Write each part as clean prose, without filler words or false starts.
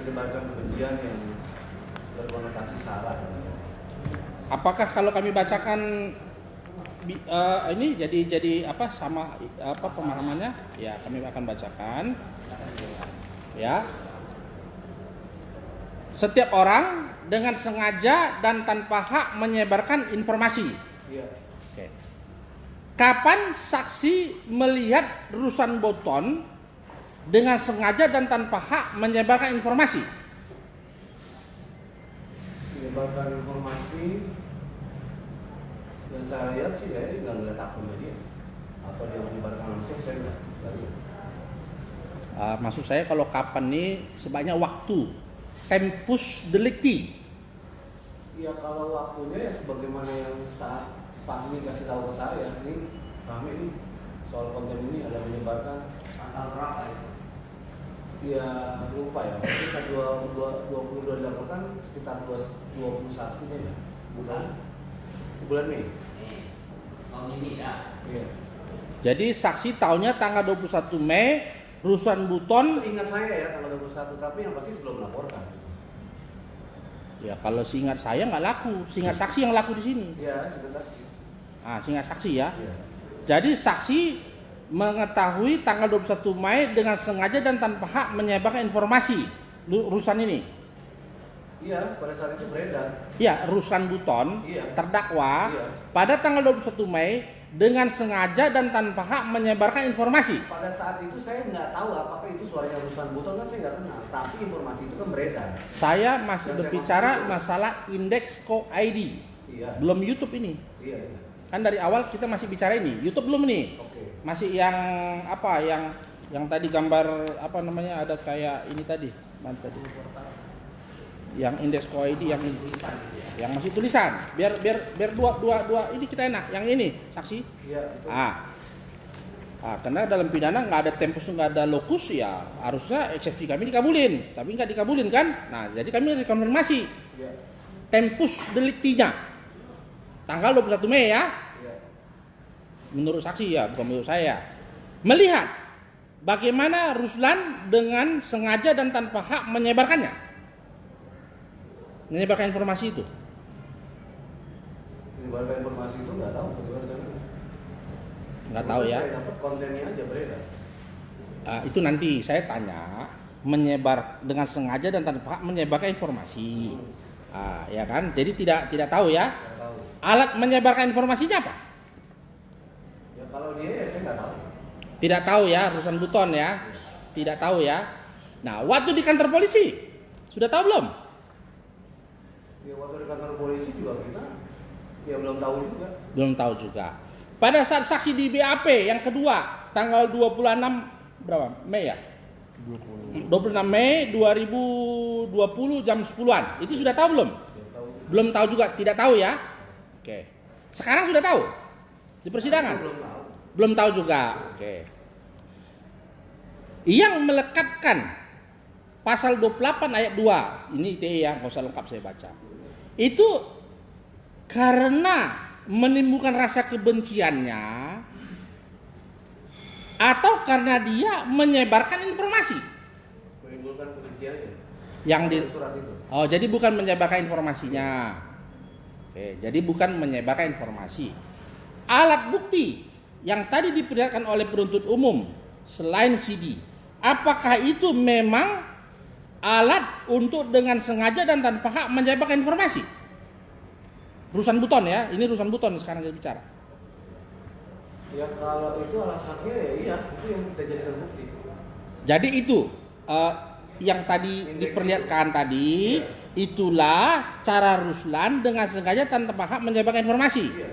menyebarkan kebencian yang berkonotasi sara. Apakah kalau kami bacakan ini jadi apa sama apa pemahamannya? Ya, kami akan bacakan. Ya. Setiap orang dengan sengaja dan tanpa hak menyebarkan informasi. Iya. Oke. Kapan saksi melihat Ruslan Buton dengan sengaja dan tanpa hak menyebarkan informasi? Menyebarkan informasi yang saya lihat sih ya nggak ngeliat akunnya dia, atau dia menyebarkan langsung saya nggak lihat. Maksud saya kalau kapan nih sebanyak waktu tempus delicti. Iya, kalau waktunya ya sebagaimana yang saat Fahmi kasih tahu ke saya, ini Fahmi ini soal konten ini ada menyebarkan tanggal berapa itu? Ya lupa ya, kita 22 dilaporkan sekitar 21-nya ya, bulan Mei. Tahun ini ya. Iya. Jadi saksi tahunya tanggal 21 Mei Ruslan Buton. Seingat saya ya tanggal 21, tapi yang pasti sebelum melaporkan. Ya kalau seingat saya nggak laku, seingat saksi yang laku di sini. Iya, sudah saksi. Seingat saksi ya. Iya. Jadi saksi mengetahui tanggal 21 Mei dengan sengaja dan tanpa hak menyebarkan informasi Ruslan ini. Iya, pada saat itu beredar. Ya, Ruslan Buton terdakwa pada tanggal 21 Mei dengan sengaja dan tanpa hak menyebarkan informasi. Pada saat itu saya nggak tahu apakah itu suaranya Ruslan Buton, kan saya nggak kenal. Tapi informasi itu kan beredar. Saya masih Dan berbicara saya masalah indeks co-ID. Iya. Belum YouTube ini. Iya. Kan dari awal kita masih bicara ini. YouTube belum nih. Oke. Masih yang apa? Yang tadi gambar apa namanya? Ada kayak ini tadi. Mana tadi? Yang indeks co-ID yang ini. Yang masih tulisan. Biar dua ini kita enak. Yang ini saksi. Iya, betul. Karena dalam pidana nggak ada tempus, nggak ada lokus, ya harusnya eksepsi kami dikabulin, tapi nggak dikabulin kan? Nah, jadi kami rekonfirmasi Iya. tempus deliktinya tanggal 21 Mei ya, Iya. menurut saksi ya, bukan menurut saya. Melihat bagaimana Ruslan dengan sengaja dan tanpa hak menyebarkannya, menyebarkan informasi itu. Menyebarkan informasi itu nggak tahu bagaimana caranya. Nggak tahu ya. Saya dapat kontennya aja beredar. Itu nanti saya tanya, menyebar dengan sengaja dan tanpa hak menyebarkan informasi. Ya kan? Jadi tidak tahu ya. Nggak tahu. Alat menyebarkan informasinya apa? Ya kalau dia ya saya nggak tahu. Tidak tahu ya, Ruslan Buton ya. Tidak tahu ya. Nah, waktu di kantor polisi sudah tahu belum? Ya waktu di kantor polisi juga kita ya belum tahu juga. Belum tahu juga. Pada saat saksi di BAP yang kedua, tanggal 26 berapa? Mei ya? 26 Mei 2020 jam 10-an. Itu sudah tahu belum? Belum tahu juga, tidak tahu ya. Oke. Sekarang sudah tahu? Di persidangan? Belum tahu. Belum tahu juga. Oke. Yang melekatkan pasal 28 ayat 2. Ini ITE ya, nggak usah lengkap saya baca. Itu karena menimbulkan rasa kebenciannya atau karena dia menyebarkan informasi Menimbulkan kebenciannya. yang di surat itu. Oh, jadi bukan menyebarkan informasinya. Oke, jadi bukan menyebarkan informasi. Alat bukti yang tadi diperlihatkan oleh penuntut umum selain CD, apakah itu memang alat untuk dengan sengaja dan tanpa hak menyebarkan informasi? Ruslan Buton ya, ini Ruslan Buton sekarang kita bicara. Ya kalau itu alasannya ya iya, itu yang kita jadikan bukti. Jadi itu yang tadi diperlihatkan tadi, itulah cara Ruslan dengan sengaja tanpa hak menyebarkan informasi. Iya.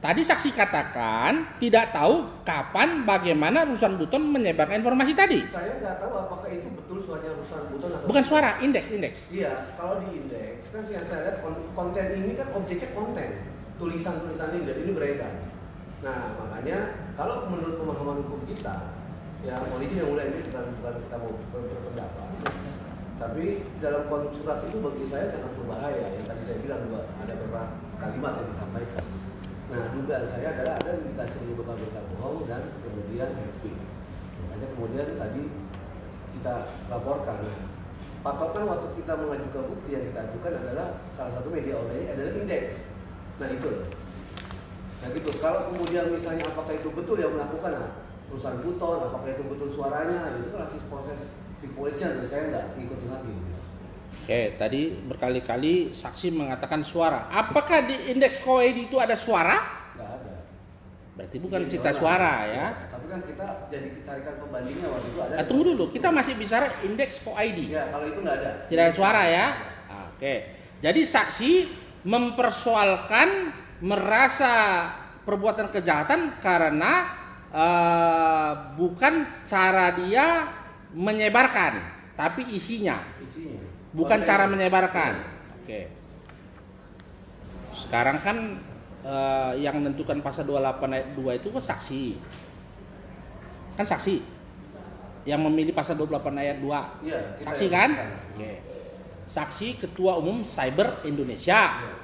Tadi saksi katakan tidak tahu kapan bagaimana Ruslan Buton menyebarkan informasi tadi. Saya nggak tahu apakah itu betul suaranya Ruslan Buton atau Bukan suara, indeks. Iya, kalau di indeks kan yang saya lihat konten ini kan objeknya konten, tulisan-tulisan ini dan ini beredar. Nah makanya kalau menurut pemahaman hukum kita, ya polisi yang mulai ini bukan kita mau berpendapat, tapi dalam surat itu bagi saya sangat berbahaya. Yang tadi saya bilang juga ada beberapa kalimat yang disampaikan. Nah dugaan saya adalah ada indikasi menyebabkan berita bohong dan kemudian hate speech. Makanya kemudian tadi kita laporkan. patokan waktu kita mengajukan bukti yang kita ajukan adalah salah satu media online adalah indeks. Nah itu loh. Nah gitu. Kalau kemudian misalnya apakah itu betul yang melakukan perusahaan Buton, apakah itu betul suaranya, itu kan masih proses di kepolisian, dan saya nggak ikutin lagi. Oke, tadi berkali-kali saksi mengatakan suara. Apakah di indeks KOID itu ada suara? Nggak ada. Berarti bukan Iya, cita doang. suara ya. Tapi kan kita jadi carikan pembandingnya waktu itu ada. Tunggu dulu, kita masih bicara indeks KOID. Ya kalau itu nggak ada. Tidak ada suara ya. Oke. Jadi saksi mempersoalkan merasa perbuatan kejahatan karena bukan cara dia menyebarkan, tapi isinya. Isinya. Bukan Konten. cara menyebarkan. Oke. Sekarang kan yang menentukan pasal 28 ayat 2 itu kan saksi. Kan saksi. Yang memilih pasal 28 ayat 2. Iya, Saksi kan? Oke. Saksi Ketua Umum Cyber Indonesia. Iya.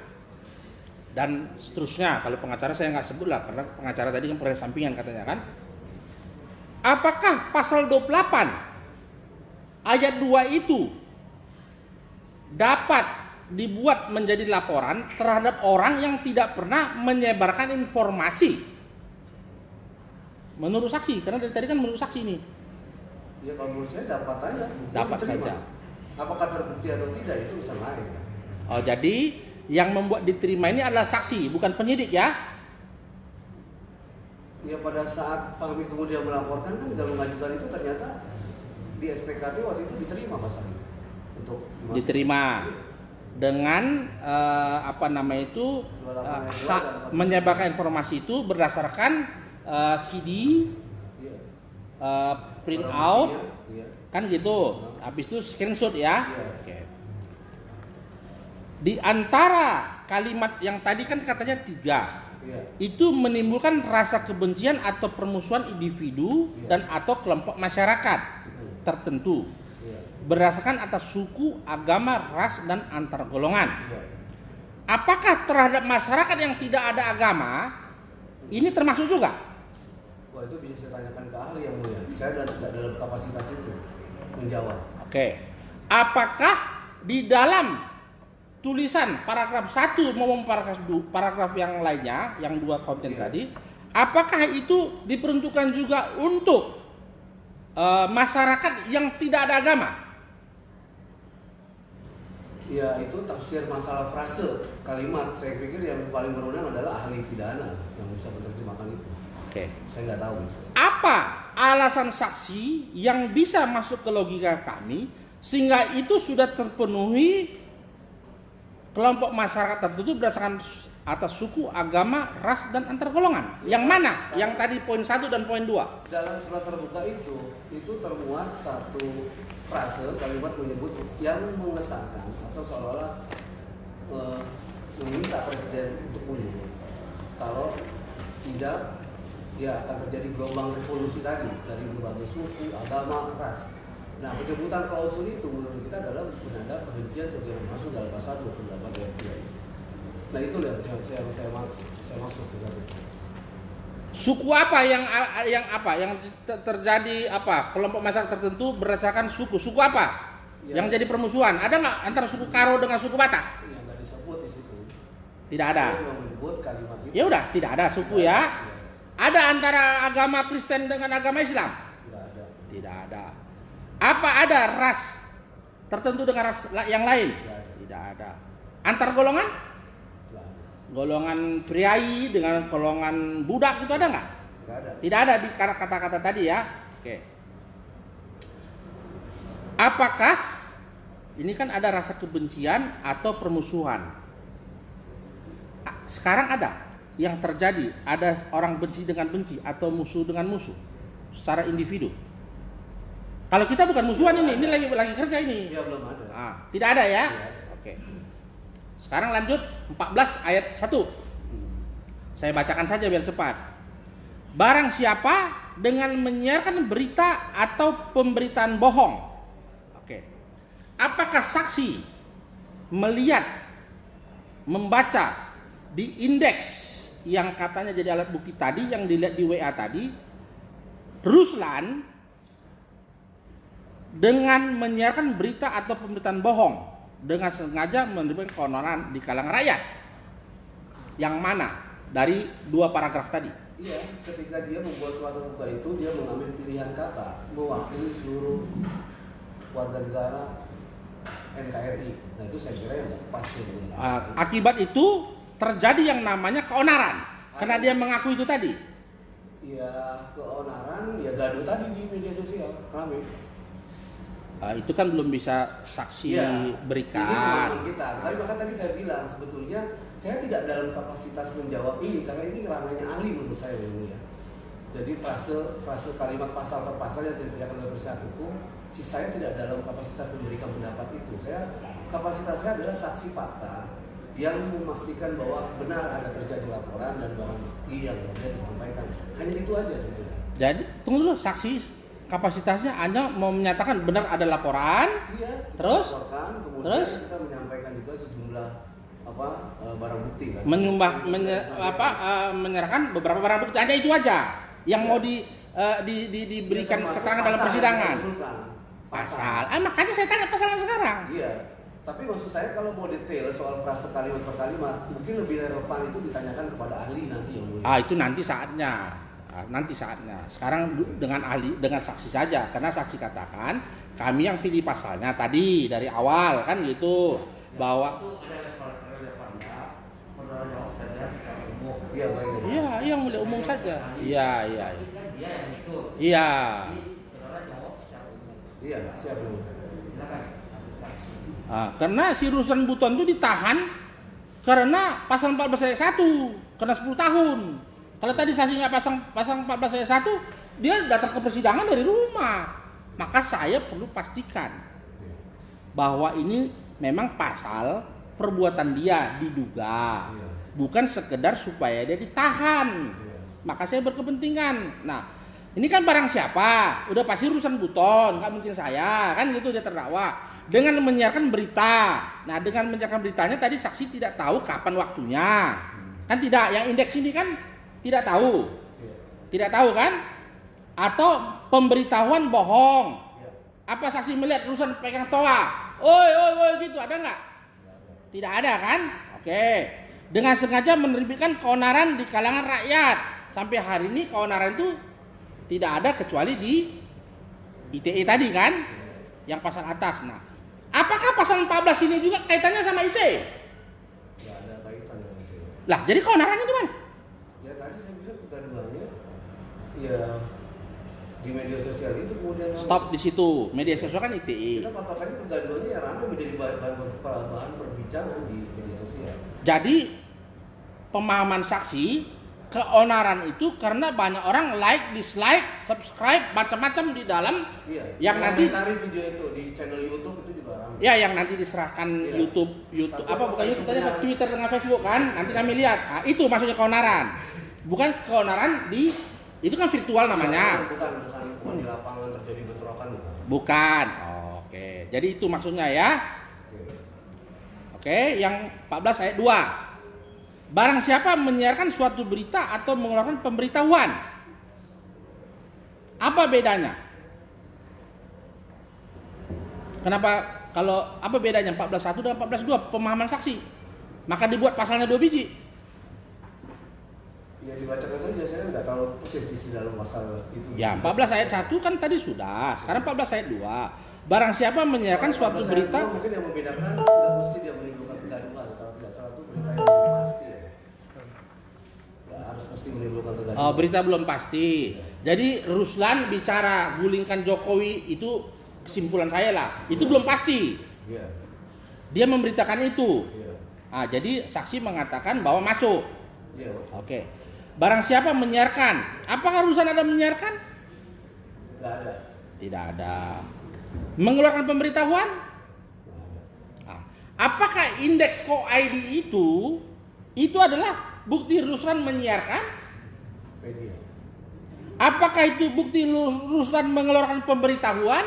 Dan seterusnya. Kalau pengacara saya nggak sebut lah, karena pengacara tadi kan peran sampingan katanya kan. Apakah pasal 28 ayat 2 itu dapat dibuat menjadi laporan terhadap orang yang tidak pernah menyebarkan informasi? Menurut saksi, karena dari tadi kan menurut saksi nih. Ya kalau menurut saya dapat aja. Bukti Dapat diterima. saja. Apakah terbukti atau tidak itu urusan lain. Oh, jadi yang membuat diterima ini adalah saksi, bukan penyidik ya? Ya pada saat kami kemudian melaporkan kan dalam mengajukan itu ternyata di SPKT waktu itu diterima pasalnya untuk dimasukkan. Diterima dengan apa namanya itu hak menyebarkan informasi itu berdasarkan CD, Iya. print Barang out, buktinya, iya. kan gitu. Habis itu screenshot ya. Iya. Oke. Di antara kalimat yang tadi kan katanya 3. Iya. Itu menimbulkan rasa kebencian atau permusuhan individu dan atau kelompok masyarakat tertentu Iya. berdasarkan atas suku, agama, ras dan antar golongan. Iya. Apakah terhadap masyarakat yang tidak ada agama ini termasuk juga? Wah itu bisa saya tanyakan ke ahli yang mulia. Saya tidak dalam kapasitas itu menjawab. Oke. Apakah di dalam tulisan paragraf 1 maupun paragraf 2, paragraf yang lainnya, yang 2 konten Iya. tadi, apakah itu diperuntukkan juga untuk masyarakat yang tidak ada agama? Ya itu tafsir masalah frase kalimat. Saya pikir yang paling berwenang adalah ahli pidana yang bisa menerjemahkan itu. Oke. Saya nggak tahu. Apa alasan saksi yang bisa masuk ke logika kami sehingga itu sudah terpenuhi kelompok masyarakat tertentu berdasarkan atas suku, agama, ras dan antar golongan? Yang mana? Yang tadi poin 1 dan poin 2. Dalam surat terbuka itu termuat satu frase kalimat menyebut yang mengesankan atau seolah-olah meminta presiden untuk mundur. Kalau tidak, ya akan terjadi gelombang revolusi tadi dari berbagai suku, agama, ras. Nah, penyebutan klausul itu menurut kita adalah menanda kebencian sebagaimana masuk dalam pasal 28 ayat 2. Nah, itu yang saya maksud dengan itu. Suku apa yang terjadi apa? Kelompok masyarakat tertentu berdasarkan suku. Suku apa? Ya. Yang jadi permusuhan? Ada nggak antara suku Karo dengan suku Batak? Yang nggak disebut di situ. Tidak ada. Dia cuma menyebut kalimat itu. Ya udah, tidak ada suku ya. Ada antara agama Kristen dengan agama Islam? Tidak ada. Tidak ada. Apa ada ras tertentu dengan ras yang lain? Tidak ada. Tidak ada. Antar golongan? Tidak ada. Golongan priai dengan golongan budak itu ada nggak? Tidak ada. Tidak ada di kata-kata tadi ya. Oke. Apakah ini kan ada rasa kebencian atau permusuhan? Sekarang ada yang terjadi, ada orang benci dengan benci atau musuh dengan musuh secara individu. Kalau kita bukan musuhan ini lagi kerja ini. Ya belum ada. Tidak ada ya? Tidak ada. Oke. Sekarang lanjut 14 ayat 1. Saya bacakan saja biar cepat. Barang siapa dengan menyiarkan berita atau pemberitaan bohong. Oke. Apakah saksi melihat, membaca di indeks yang katanya jadi alat bukti tadi, yang dilihat di WA tadi, Ruslan dengan menyiarkan berita atau pemberitaan bohong dengan sengaja menerbitkan keonaran di kalangan rakyat. Yang mana dari dua paragraf tadi? Iya, ketika dia membuat surat terbuka itu dia mengambil pilihan kata mewakili seluruh warga negara NKRI. Nah itu saya kira yang nggak pas gitu. Akibat itu terjadi yang namanya keonaran karena dia mengaku itu tadi. Ya keonaran, ya gaduh tadi di media sosial rame. Itu kan belum bisa saksi berikan. Ini pengalaman kita. Tapi maka tadi saya bilang sebetulnya saya tidak dalam kapasitas menjawab ini karena ini ranahnya ahli menurut saya yang mulia. Jadi frase kalimat pasal per pasal yang dikerjakan oleh perusahaan hukum, saya tidak dalam kapasitas memberikan pendapat itu. Kapasitas saya adalah saksi fakta yang memastikan bahwa benar ada terjadi laporan dan barang bukti yang kemudian disampaikan. Hanya itu aja sebetulnya. Jadi tunggu dulu, saksi kapasitasnya hanya mau menyatakan benar ada laporan. Iya. Terus? Laporkan, kemudian Terus? kita menyampaikan juga sejumlah barang bukti kan. Menyerahkan beberapa barang bukti, hanya itu aja yang mau diberikan keterangan dalam persidangan. Pasal. Makanya saya tanya pasalnya sekarang. Iya. Tapi maksud saya kalau mau detail soal frase kalimat per kalimat, mungkin lebih relevan itu ditanyakan kepada ahli nanti yang mulia. Itu nanti saatnya. Nanti saatnya. Sekarang dengan ahli, dengan saksi saja. Karena saksi katakan kami yang pilih pasalnya tadi dari awal kan gitu, bahwa Iya, baik. iya yang mulia umum saja. Iya. Iya, siap dulu. Karena si Ruslan Buton itu ditahan karena pasal 14 ayat 1 karena 10 tahun. Kalau tadi saksi nggak pasang 14 ayat 1, dia datang ke persidangan dari rumah. Maka saya perlu pastikan bahwa ini memang pasal perbuatan dia diduga, bukan sekedar supaya dia ditahan. Maka saya berkepentingan. Nah, ini kan barang siapa? Udah pasti Ruslan Buton, nggak mungkin saya, kan gitu dia terdakwa. Dengan menyiarkan berita. Nah, dengan menyiarkan beritanya tadi saksi tidak tahu kapan waktunya. Kan tidak, yang indeks ini kan tidak tahu. Tidak tahu kan? Atau pemberitahuan bohong. Apa saksi melihat Ruslan pegang toa? Oi gitu, ada nggak? Tidak ada kan? Oke. Dengan sengaja menerbitkan keonaran di kalangan rakyat. Sampai hari ini keonaran itu tidak ada kecuali di ITE tadi kan? Yang pasal atas. Nah, apakah pasal 14 ini juga kaitannya sama ITE? Nggak ada kaitan dengan itu. Lah, jadi keonarannya di mana? Ya tadi saya bilang kegaduhannya ya di media sosial itu kemudian Stop di situ. Media sosial kan ITE. kita paparannya kegaduhannya ya ramai menjadi bahan perbincangan di media sosial. Jadi pemahaman saksi keonaran itu karena banyak orang like, dislike, subscribe, macam-macam di dalam. Iya. Yang nanti komentari video itu di channel YouTube itu juga ramai. ya yang nanti diserahkan Iya. YouTube Tapi apa bukan YouTube tadi benar? Twitter dengan Facebook kan nanti kami lihat. Itu maksudnya keonaran. Bukan keonaran di itu kan virtual namanya. Bukan di lapangan terjadi bentrokan bukan. Bukan. Oke. Jadi itu maksudnya ya. Oke, yang 14 ayat 2. Barang siapa menyiarkan suatu berita atau mengeluarkan pemberitahuan. Apa bedanya? Kenapa apa bedanya 14.1 dan 14.2 pemahaman saksi? Maka dibuat pasalnya 2 biji. Ya dibacakan saja, saya nggak tahu persis isi dalam pasal itu. Ya, 14 ayat 1 kan tadi sudah. Sekarang 14 ayat 2. Barang siapa menyiarkan suatu berita, mungkin yang membedakan tidak mesti dia menimbulkan kegaduhan. Kalau tidak salah itu berita yang belum pasti ya. Nggak harus mesti menimbulkan kegaduhan. berita belum pasti. Jadi Ruslan bicara gulingkan Jokowi itu kesimpulan saya lah. Itu belum pasti. Iya. Dia memberitakan itu. Iya. Jadi saksi mengatakan bahwa masuk. Iya. Oke. Barang siapa menyiarkan? Apakah Ruslan ada menyiarkan? Nggak ada. Tidak ada. Mengeluarkan pemberitahuan? Nggak ada. Apakah indeks co-ID itu adalah bukti Ruslan menyiarkan? Media. Apakah itu bukti Ruslan mengeluarkan pemberitahuan?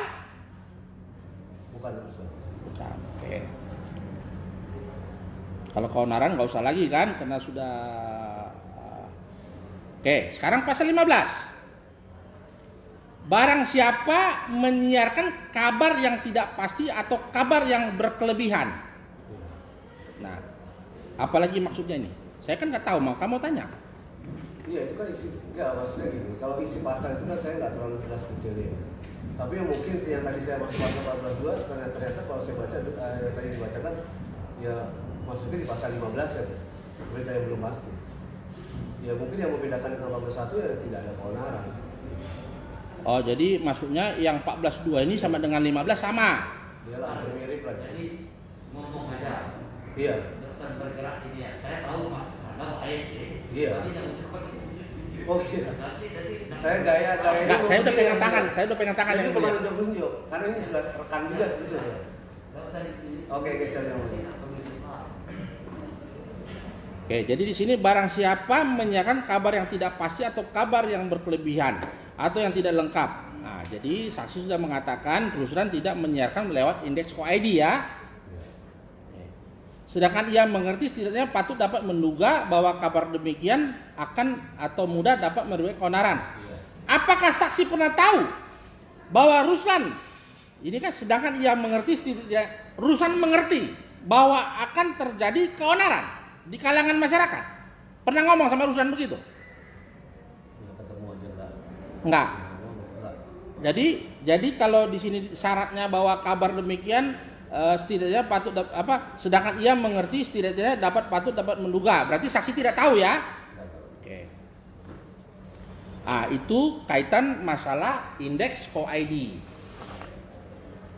Bukan urusan. Bukan. Oke. Kalau keonaran nggak usah lagi kan, karena sudah. Oke, sekarang pasal 15. barang siapa menyiarkan kabar yang tidak pasti atau kabar yang berkelebihan. Nah, apalagi maksudnya ini? Saya kan nggak tahu, mau kamu tanya. Iya, itu kan isi, enggak maksudnya gini, kalau isi pasal itu kan saya nggak terlalu jelas detailnya. Tapi yang mungkin yang tadi saya masuk pasal 14.2, ternyata kalau saya baca tadi dibacakan, ya maksudnya di pasal 15 ya, berita yang belum pasti. Ya mungkin yang membedakan dengan 14.1 ya tidak ada keonaran. Oh, jadi maksudnya yang 14.2 ini sama dengan 15 sama? Iyalah, hampir mirip lah. Jadi ngomong aja. Iya. Terusan bergerak ini ya. Saya tahu Mas, Anda baik sih. Iya. Tapi yang usah pakai. Oh iya. Nanti Saya gaya. Enggak, saya udah pegang tangan, saya udah pegang tangan Ini yang bukan mulia. unjuk-unjuk, karena ini sudah rekam juga sebetulnya. Oke, geser yang mulia. Oke, jadi di sini barang siapa menyiarkan kabar yang tidak pasti atau kabar yang berkelebihan atau yang tidak lengkap. Nah, jadi saksi sudah mengatakan terus terang tidak menyiarkan lewat indeks ID ya. Sedangkan ia mengerti setidaknya patut dapat menduga bahwa kabar demikian akan atau mudah dapat merugikan keonaran. Apakah saksi pernah tahu bahwa Ruslan ini kan sedangkan ia mengerti setidaknya Ruslan mengerti bahwa akan terjadi keonaran di kalangan masyarakat? Pernah ngomong sama Ruslan begitu? Ya, ketemu aja enggak. Enggak. Enggak. Jadi kalau di sini syaratnya bahwa kabar demikian setidaknya patut sedangkan ia mengerti setidaknya patut dapat menduga. Berarti saksi tidak tahu ya? Enggak tahu. Oke. Ah, itu kaitan masalah indeks co-ID.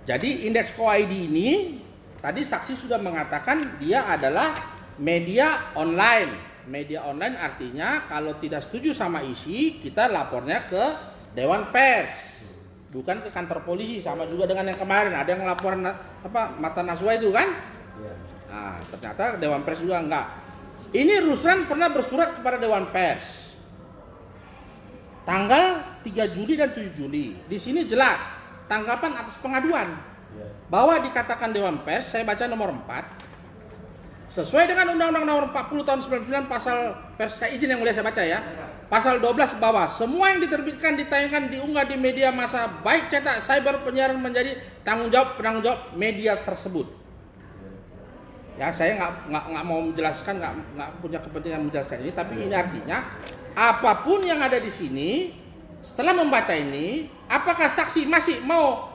Jadi indeks co-ID ini tadi saksi sudah mengatakan dia adalah media online. Media online artinya kalau tidak setuju sama isi, kita lapornya ke Dewan Pers. Bukan ke kantor polisi, sama juga dengan yang kemarin ada yang laporan Mata Najwa itu kan? Iya. Nah, ternyata Dewan Pers juga enggak. Ini Ruslan pernah bersurat kepada Dewan Pers tanggal 3 Juli dan 7 Juli. Di sini jelas tanggapan atas pengaduan bahwa dikatakan Dewan Pers, saya baca nomor 4 sesuai dengan Undang-Undang Nomor 40 Tahun 99 pasal pers, saya izin yang mulia saya baca ya. Pasal 12 bahwa semua yang diterbitkan, ditayangkan, diunggah di media massa baik cetak, cyber, penyiaran menjadi penanggung jawab media tersebut. Ya, saya nggak mau menjelaskan, nggak punya kepentingan menjelaskan ini, tapi ini artinya apapun yang ada di sini setelah membaca ini, apakah saksi masih mau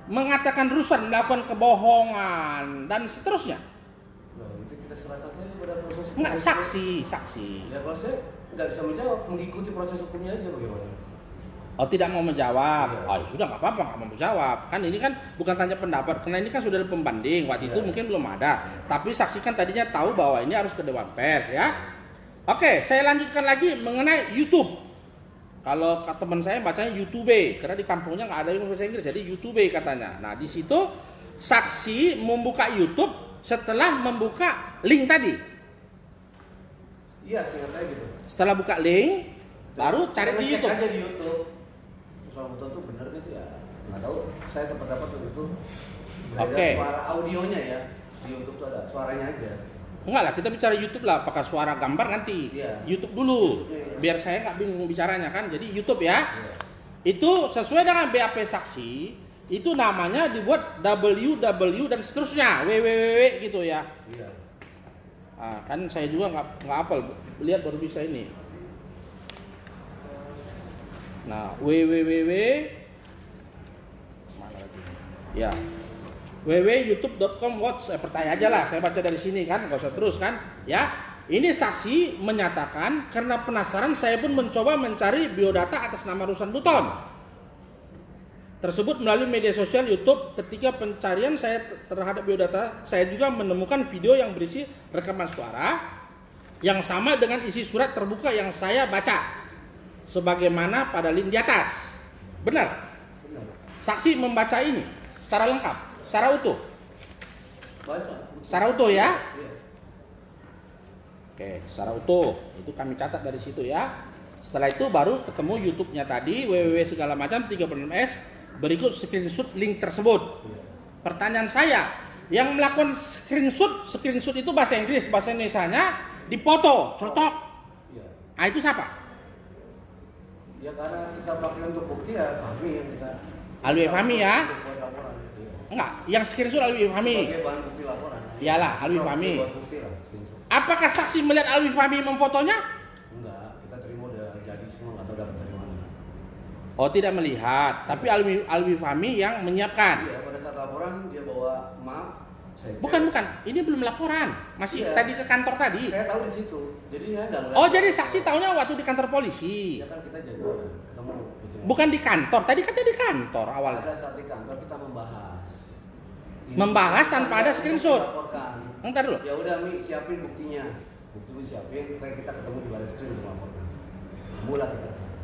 mengatakan Ruslan melakukan kebohongan dan seterusnya? Nah, itu kita serahkan saja pada proses. Enggak, saksi. Ya kalau saya nggak bisa menjawab, mengikuti proses hukumnya aja bagaimana? Oh, tidak mau menjawab. Iya. Oh, sudah nggak apa-apa, nggak mau menjawab. Kan ini kan bukan tanya pendapat, karena ini kan sudah ada pembanding. Waktu itu Iya. mungkin belum ada. Tapi saksi kan tadinya tahu bahwa ini harus ke Dewan Pers ya. Oke, saya lanjutkan lagi mengenai YouTube. Kalau teman saya bacanya YouTube, karena di kampungnya nggak ada yang bahasa Inggris, jadi YouTube katanya. Nah, di situ saksi membuka YouTube setelah membuka link tadi. Iya, seingat saya gitu. Setelah buka link, baru cari di Cek YouTube. aja di YouTube. Soal betul tuh bener nggak sih ya? Nggak tahu. Saya sempat dapat tuh itu. Oke. Suara audionya ya di YouTube tuh ada suaranya aja. Enggak lah, kita bicara YouTube lah, apakah suara gambar nanti. Iya. YouTube dulu, Iya. biar saya nggak bingung bicaranya kan. Jadi YouTube ya. Iya. Itu sesuai dengan BAP saksi, itu namanya dibuat www dan seterusnya, www gitu ya. Iya. Ah, kan saya juga nggak hafal, lihat baru bisa ini. Nah, www mana lagi? Ya. www.youtube.com percaya aja lah, saya baca dari sini kan, nggak usah terus kan, ya. Ini saksi menyatakan karena penasaran saya pun mencoba mencari biodata atas nama Ruslan Buton tersebut melalui media sosial YouTube. Ketika pencarian saya terhadap biodata, saya juga menemukan video yang berisi rekaman suara yang sama dengan isi surat terbuka yang saya baca sebagaimana pada link di atas. Benar? Benar. Saksi membaca ini secara lengkap, secara utuh. Baca. Secara utuh ya? Iya. Oke, secara utuh. Itu kami catat dari situ ya. Setelah itu baru ketemu YouTube-nya tadi www segala macam 36S. Berikut screenshot link tersebut. Iya. Pertanyaan saya, yang melakukan screenshot itu bahasa Inggris, bahasa Indonesianya dipoto, cotok. Iya. Ah, itu siapa? Ya karena kita pakai untuk bukti ya kami yang kita. Alwi Fahmi ya? Untuk buat laporan. Iya. Enggak, yang screenshot Alwi Fahmi. Sebagai bahan bukti laporan. Iyalah, Alwi Fahmi. Buat bukti lah, screenshot. Apakah saksi melihat Alwi Fahmi memfotonya? Enggak, kita terima udah jadi semua atau dapat dari mana. Oh, tidak melihat, tapi Alwi Fahmi yang menyiapkan. Iya, pada saat laporan dia bawa map. Saya cek. Bukan, ini belum laporan. Masih Iya. tadi ke kantor tadi. Saya tahu di situ. Jadi ya enggak ngeliat. Oh, jadi saksi taunya waktu di kantor polisi. Ya kan kita jadi ketemu. Bukan di kantor. Tadi katanya di kantor awalnya. Pada saat di kantor kita membahas. Membahas tanpa ada screenshot. Dilaporkan. Entar dulu. Ya udah Mi, siapin buktinya. Bukti lu siapin, kayak kita ketemu di baris krim untuk laporkan. Mulai kita ke sana.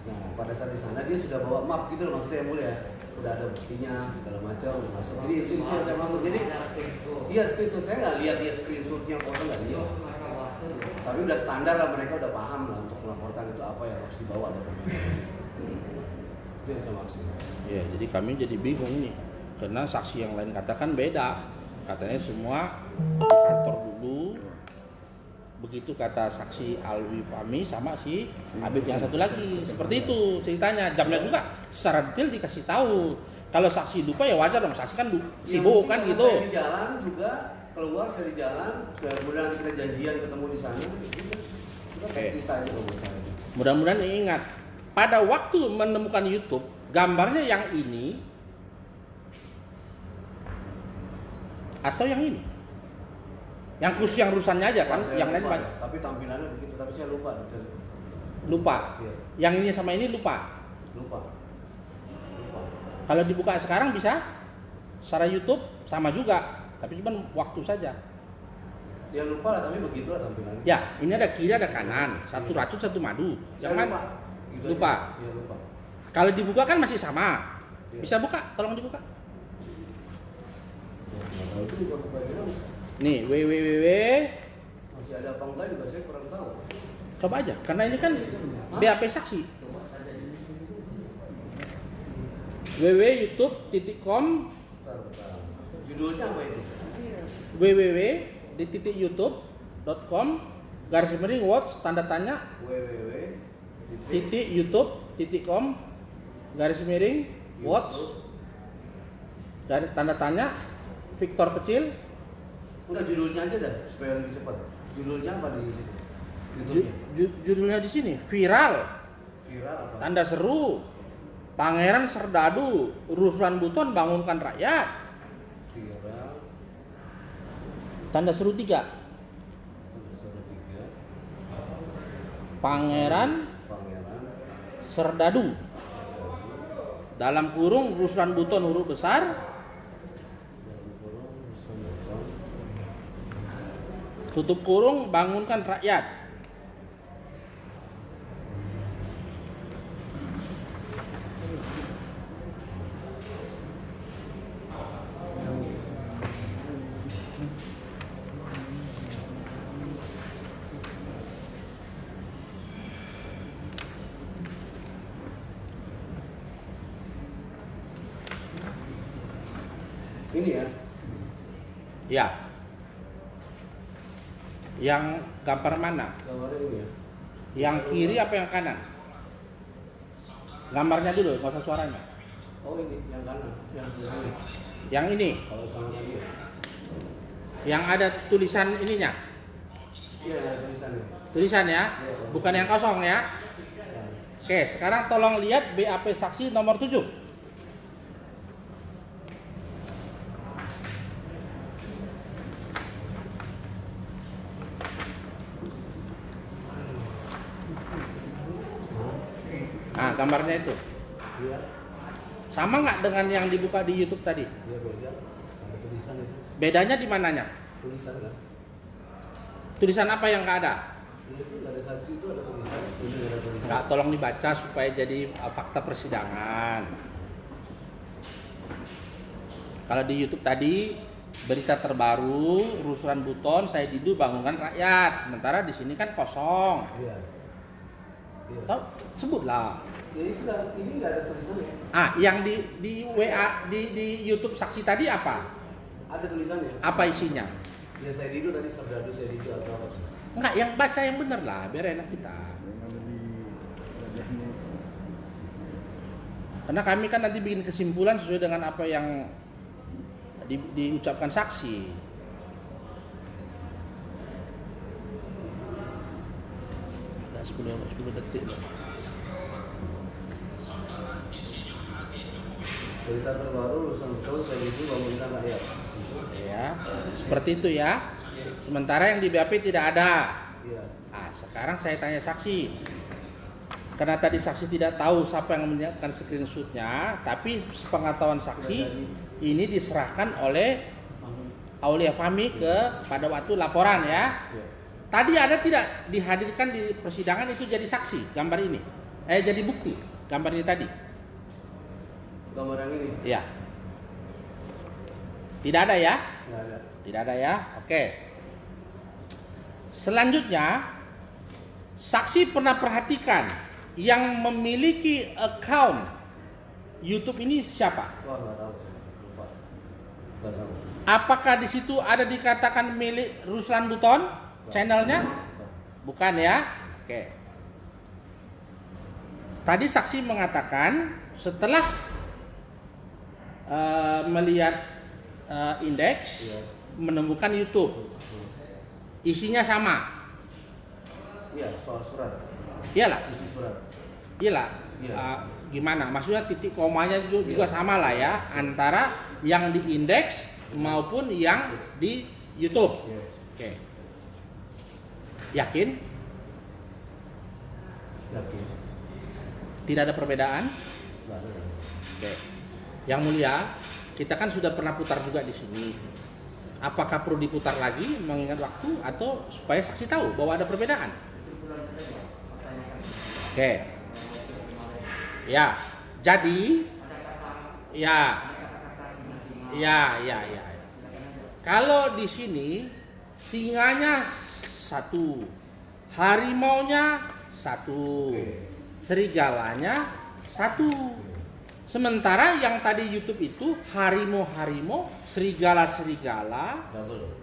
Nah, pada saat di sana dia sudah bawa map gitu loh maksudnya yang mulia. Udah ada buktinya segala macam udah masuk. Jadi itu yang saya maksud. Jadi dia screenshot, saya nggak lihat dia screenshotnya foto nggak lihat. Tapi udah standar lah, mereka udah paham lah untuk melaporkan itu apa yang harus dibawa dokumennya. Itu yang saya maksud. Iya, jadi kami jadi bingung nih. Karena saksi yang lain katakan beda. Katanya semua di kantor dulu. Begitu kata saksi Alwi Fahmi sama si Habib yang satu lagi. Seperti itu ceritanya. Jamnya juga secara detail dikasih tahu. Kalau saksi lupa ya wajar dong. Saksi kan sibuk kan gitu. Saya di jalan juga keluar, saya di jalan. Kemudian nanti kita janjian ketemu di sana. Kita bisa aja kalau menurut saya. Mudah-mudahan ingat. Pada waktu menemukan YouTube, gambarnya yang ini atau yang ini? Yang khusus yang rusannya aja kan, Saya yang lain lupa, banyak. tapi tampilannya begitu, tapi saya lupa detail. Lupa. Iya. Yang ini sama ini lupa. Lupa. Kalau dibuka sekarang bisa secara YouTube sama juga, tapi cuma waktu saja. Ya lupa lah, tapi begitulah tampilannya. Ya, ini ada kiri ada kanan, satu racun satu madu. Saya Yang mana? lupa. Gitu Lupa. aja. Iya lupa. Kalau dibuka kan masih sama. Iya. Bisa buka, tolong dibuka. Kalau itu juga kebanyakan Nih, www. masih ada apa enggak juga saya kurang tahu. Coba aja, karena ini kan BAP saksi. www.youtube.com Bentar. Judulnya apa itu? www.youtube.com /watch tanda tanya .youtube.com /watch tanda tanya Victor kecil. Udah judulnya aja dah supaya lebih cepat. Judulnya apa di situ? Judulnya di sini viral Viral apa? tanda seru Pangeran Serdadu Ruslan Buton bangunkan rakyat Viral. tanda seru 3 Surat 3. Pangeran Serdadu dalam kurung Ruslan Buton huruf besar tutup kurung bangunkan rakyat. Ini ya. Ya. Yang gambar mana? Gambarnya ini ya. Yang kiri apa yang kanan? Gambarnya dulu, nggak usah suaranya. Oh ini yang kanan, yang sini. Yang ini, Kalau sama tadi ya. yang ada tulisan ininya. Iya, ada tulisannya. Tulisan ya, bukan yang kosong ya. Oke, sekarang tolong lihat BAP saksi nomor 7. Nah, gambarnya itu. Iya. Sama nggak dengan yang dibuka di YouTube tadi? Iya beda. Ada tulisan itu. Bedanya di mananya? Tulisan kan? Tulisan apa yang nggak ada? Ini tuh ada saksi itu ada tulisan. Ini ada tulisan. Nggak, tolong dibaca supaya jadi fakta persidangan. Kalau di YouTube tadi berita terbaru Ruslan Buton saya Didu bangunkan rakyat. Sementara di sini kan kosong. Iya. Iya. Tahu? Sebutlah. Ya itu kan, ini nggak ada tulisannya. Ah, yang di WA di YouTube saksi tadi apa? Ada tulisannya. Apa isinya? Ya saya Didu tadi Serdadu saya Didu atau apa? Enggak, yang baca yang benar lah, biar enak kita. Karena kami kan nanti bikin kesimpulan sesuai dengan apa yang diucapkan saksi. Ada 10 detik loh. Cerita terbaru lulusan betul saya itu bangunkan rakyat. Ya, seperti itu ya. Sementara yang di BAP tidak ada. Iya. Nah, sekarang saya tanya saksi. Karena tadi saksi tidak tahu siapa yang menyiapkan screenshotnya, tapi sepengetahuan saksi ini diserahkan oleh Aulia Fahmi pada waktu laporan ya. Iya. Tadi ada tidak dihadirkan di persidangan itu jadi saksi gambar ini? Jadi bukti gambar ini tadi? Gambar yang ini? Iya. Tidak ada ya? Nggak ada. Tidak ada ya? Oke. Selanjutnya, saksi pernah perhatikan yang memiliki account YouTube ini siapa? Wah, nggak tahu. Lupa. Nggak tahu. Apakah di situ ada dikatakan milik Ruslan Buton channelnya? Bukan ya? Oke. Tadi saksi mengatakan setelah melihat indeks Iya. menemukan YouTube, isinya sama. Iya, soal surat. Iyalah, Isi surat. iyalah. Iya. Gimana? Maksudnya titik komanya juga sama lah ya antara yang di indeks maupun yang di YouTube. Iya. Oke. Yakin? Yakin. Tidak ada perbedaan? Nggak ada. Oke. Yang mulia, kita kan sudah pernah putar juga di sini. Apakah perlu diputar lagi mengingat waktu atau supaya saksi tahu bahwa ada perbedaan? Oke. Ya. Jadi ya. Kalau di sini singanya satu, harimaunya satu, serigalanya satu. Sementara yang tadi YouTube itu harimau-harimau, serigala-serigala Double.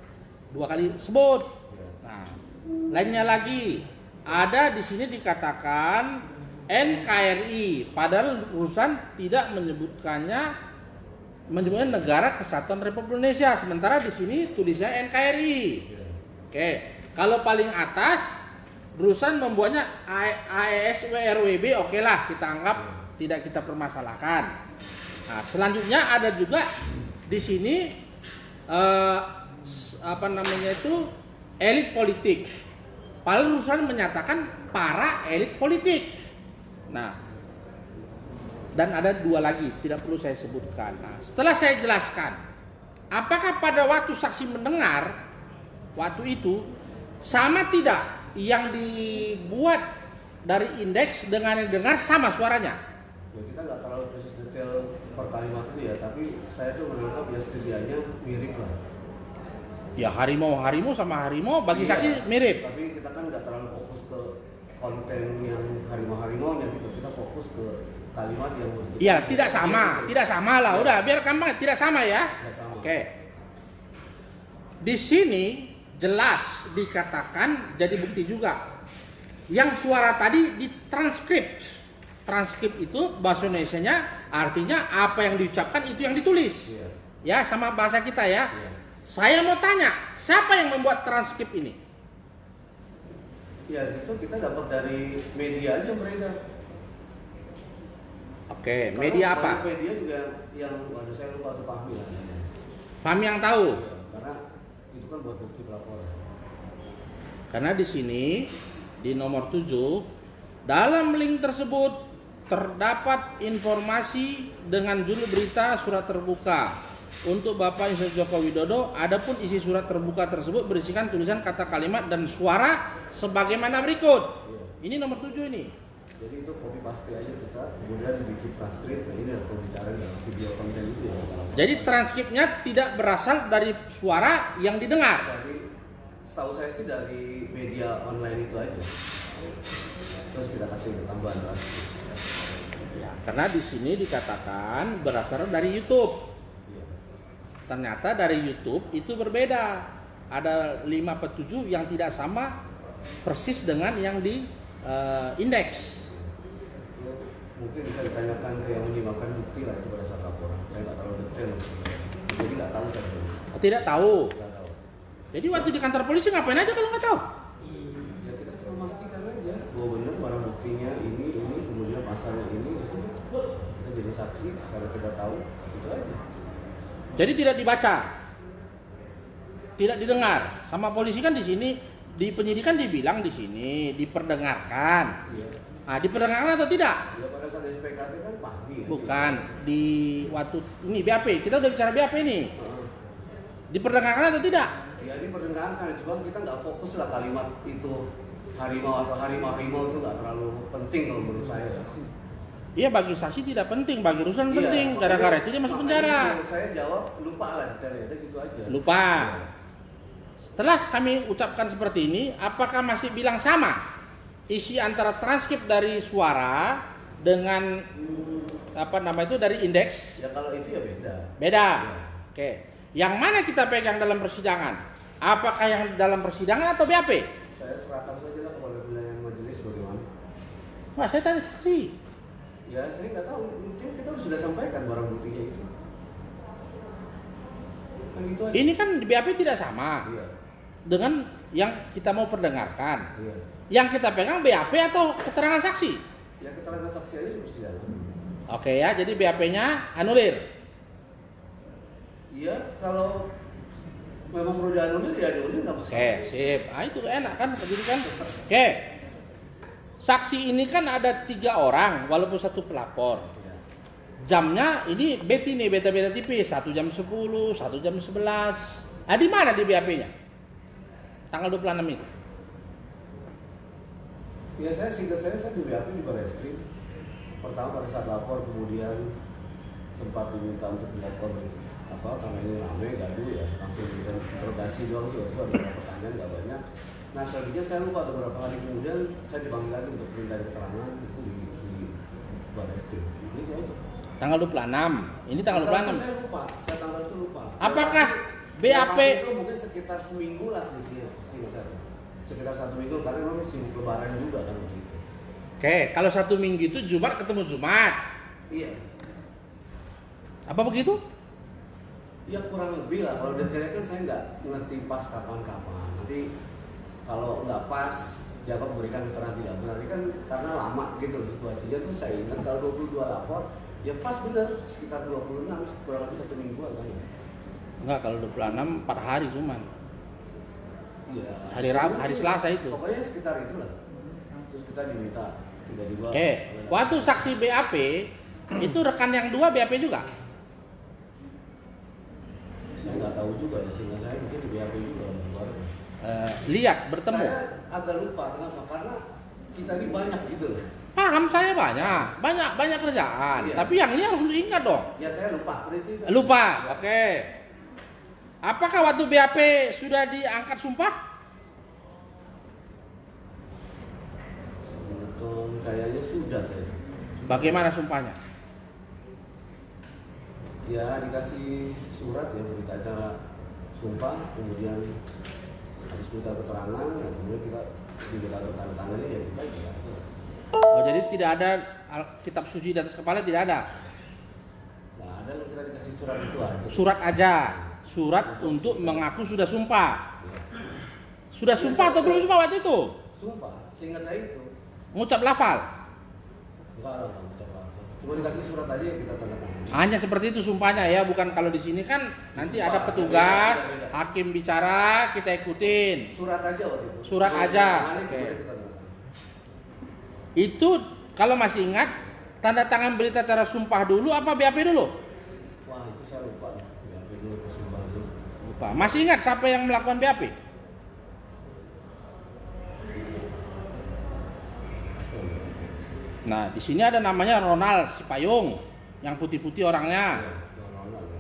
2 kali sebut. Nah, lainnya lagi ada di sini dikatakan NKRI, padahal urusan tidak menyebutkan negara Kesatuan Republik Indonesia. Sementara di sini tulisnya NKRI. Oke, kalau paling atas Rusan membuatnya AESWRWB, oke lah kita anggap tidak kita permasalahkan. Nah, selanjutnya ada juga di sini elit politik. Padahal Rusan menyatakan para elit politik. Nah, dan ada 2 lagi tidak perlu saya sebutkan. Nah, setelah saya jelaskan, apakah pada waktu saksi mendengar waktu itu sama tidak yang dibuat dari indeks dengan yang dengar sama suaranya? Ya, kita nggak terlalu persis detail per kalimat itu ya, tapi saya tuh menangkap ya setidaknya mirip lah. Ya harimau sama harimau bagi Iya, saksi mirip. Tapi kita kan nggak terlalu fokus ke konten yang harimau-harimaunya gitu, kita fokus ke kalimat yang Iya, tidak sama lah. Udah, biar gampang, tidak sama ya. Nggak sama. Oke. Di sini jelas dikatakan jadi bukti juga. Yang suara tadi ditranskrip. Transkrip itu bahasa Indonesianya artinya apa yang diucapkan itu yang ditulis. Iya. Ya, sama bahasa kita ya. Iya. Saya mau tanya, siapa yang membuat transkrip ini? Ya itu kita dapat dari media aja beredar. Oke, Karena media apa? banyak media juga yang waduh saya lupa tuh Fahmi lah. Fahmi yang tahu. Ya, karena itu kan buat bukti pelaporan. Karena di sini di nomor 7 dalam link tersebut terdapat informasi dengan judul berita surat terbuka untuk Bapak Insinyur Joko Widodo. Adapun isi surat terbuka tersebut berisikan tulisan kata kalimat dan suara sebagaimana berikut. Iya. Ini nomor 7 ini. Jadi itu copy paste aja kita, kemudian dibikin transkrip. Nah ini ada pembicaraan dalam video konten itu ya. Jadi transkripnya tidak berasal dari suara yang didengar. Dari setahu saya sih dari media online itu aja. Terus kita kasih tambahan transkrip. Ya, karena di sini dikatakan berasal dari YouTube. Iya. Ternyata dari YouTube itu berbeda. Ada 5 atau 7 yang tidak sama persis dengan yang di indeks. Mungkin Mungkin bisa ditanyakan ke yang menyimakkan bukti lah itu pada saat laporan. Saya nggak terlalu detail, jadi nggak tahu saya. Tidak tahu. Nggak tahu. Jadi waktu di kantor polisi ngapain aja kalau nggak tahu? Ya kita cuma memastikan aja bahwa benar barang buktinya ini kemudian pasalnya ini, ya sudah. Kita jadi saksi karena kita tahu itu aja. Jadi tidak dibaca, tidak didengar. Sama polisi kan di sini di penyidikan dibilang di sini diperdengarkan. Iya. Nah, diperdengarkan atau tidak? Ya pada saat SPKT kan pahmi ya. Bukan di waktu ini BAP. Kita udah bicara BAP nih. Diperdengarkan atau tidak? Ya ini perdengarkan, cuma kita nggak fokus lah kalimat itu harimau atau harimau itu nggak terlalu penting kalau menurut saya. Iya, bagi saksi tidak penting, bagi Ruslan Iya, penting. makanya- Gara-gara itu dia masuk makanya penjara. kalau saya jawab lupa lah detailnya, ada gitu aja. Lupa. Setelah kami ucapkan seperti ini, apakah masih bilang sama isi antara transkrip dari suara dengan apa nama itu dari indeks? Ya kalau itu ya beda. Beda. Ya. Oke. Yang mana kita pegang dalam persidangan? Apakah yang dalam persidangan atau BAP? Saya serahkan saja lah kepada wilayah majelis bagaimana. Wah, saya tanya saksi. Ya saya nggak tahu, mungkin kita sudah sampaikan barang buktinya itu. Kan itu aja. Ini kan di BAP tidak sama Iya, dengan yang kita mau perdengarkan. iya. Yang kita pegang BAP atau keterangan saksi? Ya keterangan saksi aja di persidangan. Oke ya, jadi BAP-nya anulir. Iya, kalau memang perlu dianulir, ya dianulir nggak masalah. Oke, sip. Ah, itu enak kan, jadi kan. Oke. Saksi ini kan ada 3 orang, walaupun satu pelapor. Ya. Jamnya ini beda-beda tipis. 1 jam 10, 1 jam 11. Ah, di mana di BAP-nya? Tanggal 26 itu. Ya sehingga saya di BAP di Barreskrim. Pertama pada saat lapor, kemudian sempat diminta untuk dilakukan apa karena ini rame gaduh ya, langsung interogasi doang sih, waktu ada beberapa pertanyaan nggak banyak. Nah selanjutnya saya lupa beberapa hari kemudian saya dipanggil lagi untuk minta keterangan itu di Barreskrim. Itu aja. Tanggal 26. Ini tanggal 26. Saya lupa, saya tanggal itu lupa. Apakah Ya, BAP pasti itu mungkin sekitar seminggu lah selisihnya, seingat saya. Sekitar 1 minggu karena memang sibuk lebaran juga kan begitu. Oke, kalau 1 minggu itu Jumat ketemu Jumat. Iya. Apa begitu? Ya kurang lebih lah, kalau detailnya kan saya nggak ngerti pas kapan-kapan. Nanti kalau nggak pas, Jacob memberikan keterangan tidak benar. Ini kan karena lama gitu loh situasinya tuh saya ingat kalau 22 lapor, ya pas benar sekitar 26, kurang lebih 1 mingguan kan ya. Enggak, kalau 26 4 hari cuman. Iya. Hari Rabu, hari Selasa itu. Pokoknya sekitar itulah. Terus kita diminta tiba-tiba. Oke, waktu saksi BAP itu rekan yang 2 BAP juga? Saya nggak tahu juga ya, sehingga saya mungkin di BAP juga kemarin. Lihat, bertemu. Saya agak lupa kenapa? Karena kita ini banyak gitu loh. Paham saya banyak kerjaan. Iya. Tapi yang ini harus diingat dong. Ya saya lupa. Itu. Lupa, oke. Apakah waktu BAP sudah diangkat sumpah? Sebetulnya kayaknya sudah saya. Bagaimana sumpahnya? Ya dikasih surat ya berita acara sumpah, kemudian harus minta keterangan, dan kemudian kita diminta tanda tangannya ya kita juga. Oh, jadi tidak ada kitab suci di atas kepala, tidak ada. Nah ada kita dikasih surat itu aja. Surat aja. Surat untuk mengaku sudah sumpah. Sudah sumpah atau belum sumpah waktu itu? Sumpah, seingat saya itu. Ngucap lafal. Enggak lah, enggak ucap apa. Cuma dikasih surat aja yang kita tanda tangan. Hanya seperti itu sumpahnya ya, bukan kalau di sini kan nanti Sumpah, ada petugas, beda. hakim bicara, kita ikutin. Surat aja waktu itu. Surat aja. Tangannya Oke. kemudian kita tanda tangan. Itu kalau masih ingat, tanda tangan berita acara sumpah dulu apa BAP dulu? Wah itu saya lupa. Ya, dulu sumpah dulu. Lupa. Masih ingat siapa yang melakukan BAP? Nah, di sini ada namanya Ronald Sipayung, yang putih-putih orangnya. Ya, Ronald, ya.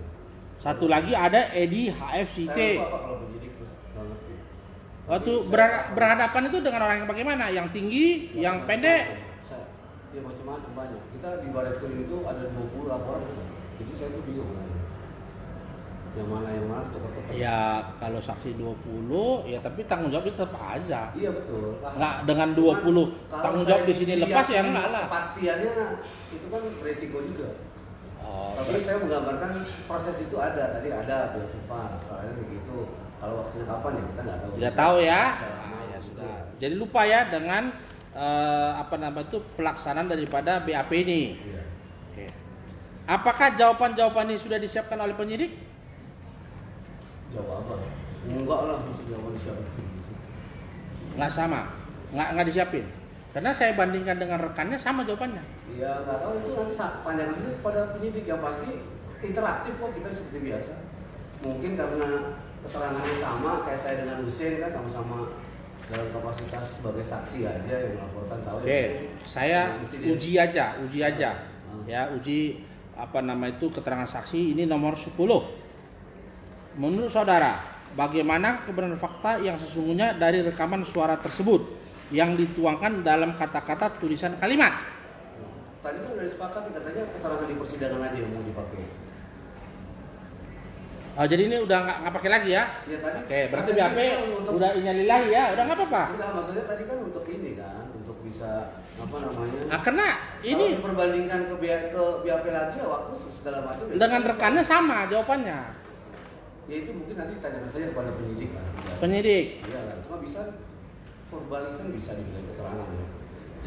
Satu lagi ada Edi HFCT. Saya lupa apa kalau penyidik tuh. Nggak ngerti. Waktu Tapi saya- berhadapan itu dengan orang yang bagaimana? Yang tinggi, yang pendek? Ya macam-macam banyak. Kita di Barreskrim itu ada 20 laporan. Jadi saya tuh bingung. Yang mana tukar-tukar. Ya kalau saksi 20 ya tapi tanggung jawab tetap aja. Iya betul. Nggak dengan 20 tanggung jawab di sini lepas ya enggak lah. Kepastiannya nah, itu kan beresiko juga. Oh, Tapi saya menggambarkan proses itu ada. Tadi ada biaya sumpah, soalnya begitu. Kalau waktunya kapan ya kita nggak tahu. ya tahu ya. Sudah lama, Nah, ya gitu. sudah. Jadi lupa ya dengan pelaksanaan daripada BAP ini. Iya. Oke. Apakah jawaban-jawaban ini sudah disiapkan oleh penyidik? Jawab apa? Enggak lah, mesti jawaban siapa? Nggak sama, nggak disiapin. Karena saya bandingkan dengan rekannya sama jawabannya. Iya, nggak tahu itu nanti panjang itu pada penyidik yang pasti interaktif kok kita seperti biasa. Mungkin karena keterangannya sama kayak saya dengan Husin kan sama-sama dalam kapasitas sebagai saksi aja yang melaporkan tahu. Oke, saya uji aja. Ya, uji keterangan saksi ini nomor 10. Menurut saudara, bagaimana kebenaran fakta yang sesungguhnya dari rekaman suara tersebut yang dituangkan dalam kata-kata tulisan kalimat? Tadi kan udah sepakat katanya keterangan di persidangan aja yang mau dipakai. Oh, jadi ini udah nggak pakai lagi ya? Ya tadi. Oke, berarti tadi BAP kan untuk, udah inyalillahi ya, udah nggak apa-apa. enggak, maksudnya tadi kan untuk ini kan, untuk bisa Nah, karena ini kalau diperbandingkan ke BAP lagi ya waktu segala macam. dengan rekannya sama jawabannya. Ya itu mungkin nanti tanyakan saja kepada penyidik kan. Penyidik. Iya lah, cuma bisa verbalisan bisa dibilang keterangan ya.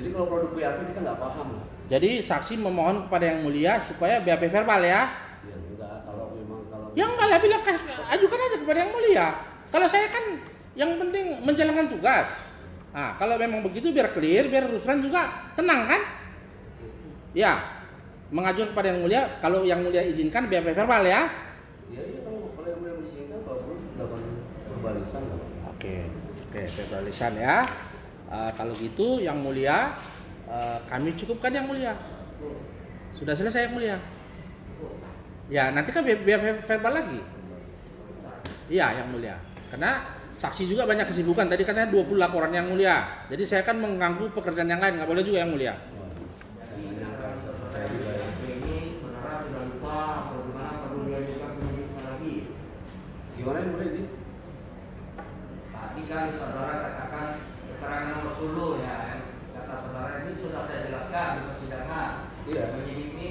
Jadi kalau produk BAP kita nggak paham lah. Jadi saksi memohon kepada yang mulia supaya BAP verbal ya. Ya enggak, kalau memang Yang enggak lah bilang ajukan aja kepada yang mulia. Kalau saya kan yang penting menjalankan tugas. Nah, kalau memang begitu biar clear, biar Ruslan juga tenang kan? Ya, mengajukan kepada yang mulia. Kalau yang mulia izinkan BAP verbal ya. iya kalau yang boleh mengizinkan kalau perlu dilakukan verbalisan lah. Oke, verbalisan ya. Kalau gitu yang mulia kami cukupkan yang mulia. Sudah selesai yang mulia. Ya, nanti kan biar verbal lagi. Iya, yang mulia. Karena saksi juga banyak kesibukan. Tadi katanya 20 laporan yang mulia. Jadi saya kan mengganggu pekerjaan yang lain, nggak boleh juga yang mulia. Saya juga ya. Ini saudara sudah lupa bagaimana perlu diajukan penyidik lagi. Gimana yang boleh sih? Tadi kan saudara katakan keterangan nomor 10 ya. Kata saudara ini sudah saya jelaskan di persidangan. Iya. Penyidik ini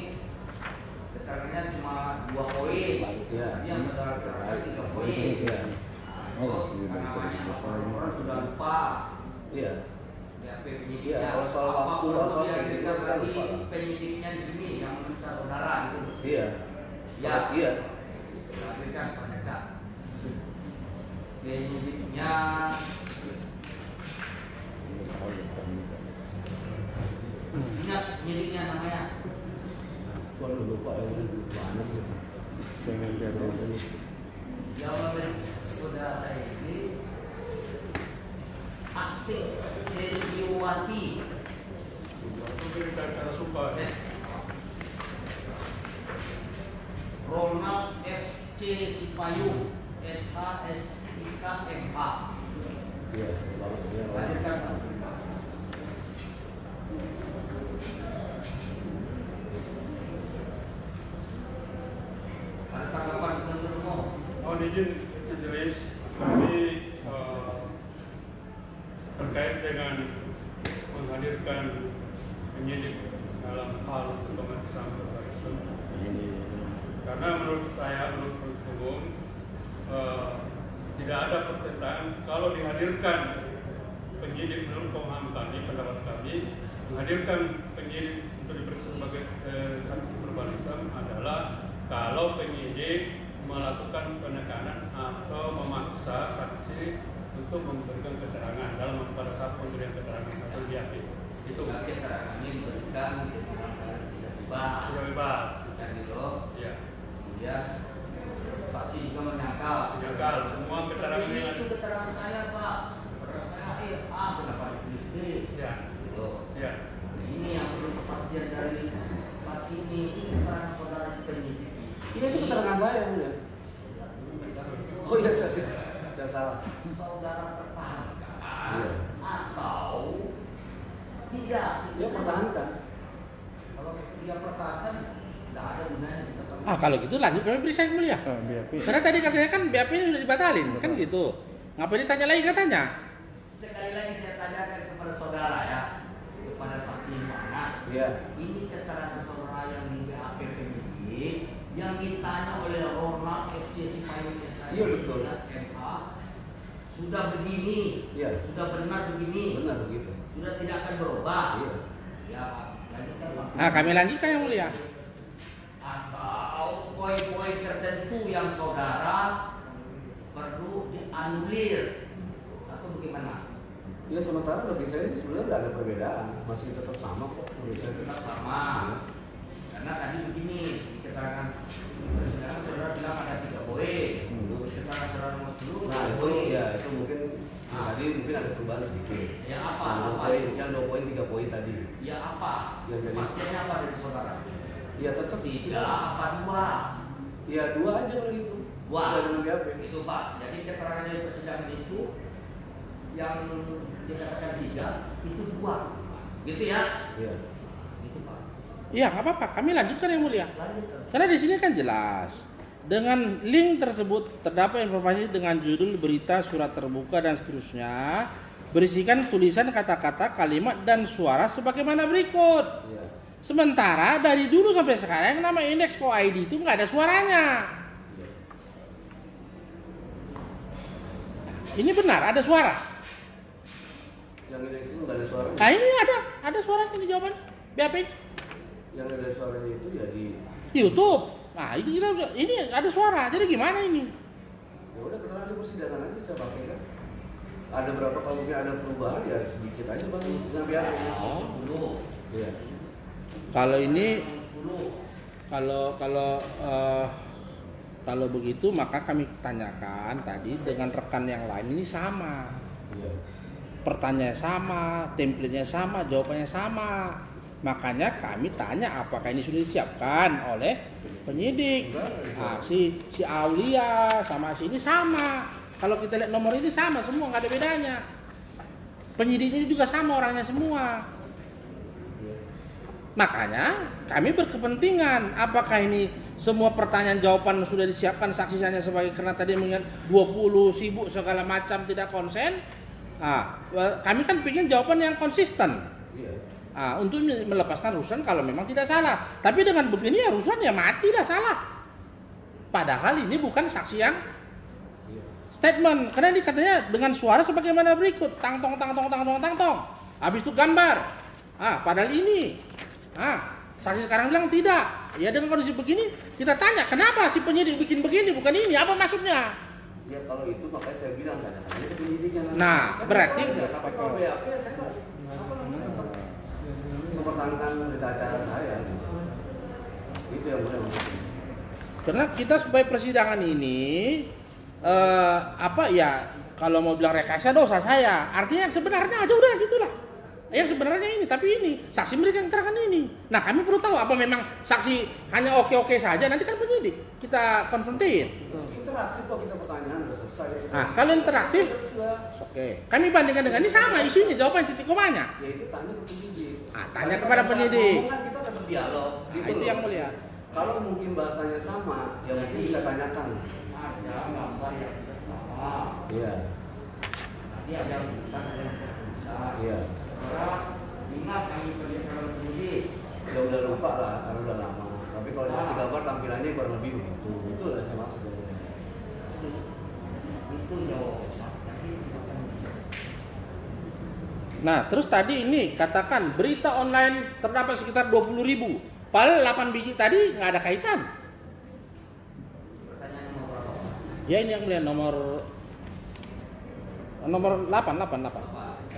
keterangannya cuma 2 poin. Iya. Tadi yang saudara terangkan 3 poin. Iya. Terus namanya orang sudah lupa. Iya. Ya, penyidiknya. Iya, kalau soal Apa waktu perlu apa kayak gitu dihadirkan kita lagi lupa lah. penyidiknya di sini yang bisa saudara gitu. Iya. Ya. Iya. Dihadirkan pada cak. Penyidiknya ingat penyidiknya namanya. Waduh lupa ya mana sih? Yang memberi saudara ini Asti Seliwati. Ronald FC Sipayung SHSIKMA. Iya, banget ya. Hadirkan Pak. Ada tanggapan penuntut umum? Mohon izin majelis, kami terkait dengan menghadirkan penyidik dalam hal untuk pemeriksaan verbalisum. Karena menurut saya, menurut penuntut umum, tidak ada pertentangan kalau dihadirkan penyidik. Menurut pemahaman kami, pendapat kami, menghadirkan penyidik untuk diperiksa sebagai saksi verbalisum adalah kalau penyidik melakukan penekanan atau memaksa saksi untuk memberikan keterangan dalam pada saat pemberian keterangan atau BAP. Itu berarti keterangan ini diberikan tidak dibahas. Tidak bebas. Kan gitu. Ya. Kemudian saksi juga menyangkal. Menyangkal semua keterangan Tapi yang itu keterangan saya Pak. Keterangan saya kenapa ditulis B? ya. Gitu. Ya. Nah, ini yang perlu kepastian dari saksi ini keterangan saudara di penyidik. Ini itu keterangan saya ya. Oh iya saya salah. Saudara pertahankan Iya. atau tidak? Dia pertahankan. Kalau dia pertahankan, tidak ada gunanya kita pertahankan. Kalau gitu lanjut kami periksa yang mulia. BAP. Karena tadi katanya kan BAP-nya sudah dibatalin, kan gitu. Ngapain ditanya lagi katanya? Sekali lagi saya tanyakan kepada saudara ya, kepada saksi Monas. Iya. Ini keterangan saudara yang di BAP penyidik yang ditanya oleh Ronald FC Cipayung saya Iya, betul. MA sudah begini, Iya. sudah benar begini, Benar begitu. sudah tidak akan berubah. Iya. Ya Pak, lanjutkan Pak. Nah, kami lanjutkan yang mulia. Atau poin-poin tertentu yang saudara perlu dianulir atau bagaimana? Ya sementara bagi saya sih sebenarnya nggak ada perbedaan, masih tetap sama kok menurut saya. Tetap sama. Karena tadi begini di keterangan persidangan saudara bilang ada 3 poin. Di keterangan saudara nomor 10 Nah itu poin. ya itu mungkin tadi mungkin ada perubahan sedikit. Ya apa? Yang 2 poin 3 poin tadi. Ya apa? Yang jadi- Pastinya apa dari saudara? Ya tetap Tidak apa 2? Ya 2 aja kalau itu. Sesuai dengan BAP. Itu Pak. Jadi keterangan dari persidangan itu yang dikatakan 3 itu 2. Gitu ya? Iya. Gitu Pak. Iya, nggak apa-apa. Kami lanjutkan yang mulia. Lanjut. Karena di sini kan jelas. Dengan link tersebut terdapat informasi dengan judul berita, surat terbuka dan seterusnya berisikan tulisan kata-kata, kalimat dan suara sebagaimana berikut. Iya. Sementara dari dulu sampai sekarang yang nama indeks ID itu nggak ada suaranya. Ini benar ada suara. Yang indeks itu nggak ada suaranya. Nah ini ada suaranya di jawaban BAP Yang ada suaranya itu ya di di YouTube. Nah itu kita ini ada suara. Jadi gimana ini? ya udah keterangan di persidangan aja saya pakai kan. Ada berapa kalau mungkin ada perubahan ya sedikit aja bang dengan BAP. Oh. 10. Iya. Kalau ini 10. kalau begitu maka kami tanyakan tadi dengan rekan yang lain ini sama. Iya. Pertanyaannya sama, template-nya sama, jawabannya sama. Makanya kami tanya apakah ini sudah disiapkan oleh penyidik. Nah, si Aulia sama si ini sama. Kalau kita lihat nomor ini sama semua, nggak ada bedanya. Penyidiknya juga sama orangnya semua. Makanya kami berkepentingan apakah ini semua pertanyaan jawaban sudah disiapkan saksinya sebagai karena tadi mengingat 20 sibuk segala macam tidak konsen. Nah, kami kan ingin jawaban yang konsisten. Iya. Untuk melepaskan Ruslan kalau memang tidak salah. Tapi dengan begini ya Ruslan ya mati dah salah. Padahal ini bukan saksi yang statement. Karena ini katanya dengan suara sebagaimana berikut. Tang tong tang tong tang tong tang tong. Habis itu gambar. Padahal ini. Saksi sekarang bilang tidak. Ya dengan kondisi begini kita tanya kenapa si penyidik bikin begini bukan ini apa maksudnya? Ya kalau itu makanya saya bilang tanya-tanya ke penyidiknya. Nah, berarti tapi kalau BAP saya nggak apa namanya tetap mempertahankan berita acara saya gitu. Itu yang boleh. karena kita supaya persidangan ini kalau mau bilang rekayasa dosa saya. Artinya yang sebenarnya aja udah gitulah. Yang sebenarnya ini, tapi ini saksi memberikan keterangan ini. Nah kami perlu tahu apa memang saksi hanya oke-oke saja. Nanti kan penyidik kita konfrontir. Interaktif kok kita pertanyaan udah selesai. Nah kalau interaktif, Sudah. oke. Kami bandingkan dengan ini sama isinya jawaban titik komanya. Ya itu tanya ke penyidik. Tanya kepada penyidik. Ngomong kan kita tetap dialog. Itu loh. yang mulia. Kalau mungkin bahasanya sama, ya mungkin bisa tanyakan. Ada gambar yang sama. Iya. Nanti ada yang bisa, ada yang tidak bisa. Iya. Orang ingat kami pergi ke penyidik. Ya udah lupa lah karena udah lama. Tapi kalau dikasih gambar tampilannya kurang lebih begitu. Itu lah saya maksud. Itu jawaban. Nah terus tadi ini katakan berita online terdapat sekitar 20.000. Padahal 8 biji tadi nggak ada kaitan. Pertanyaan nomor berapa? Ya ini yang mulia nomor 8.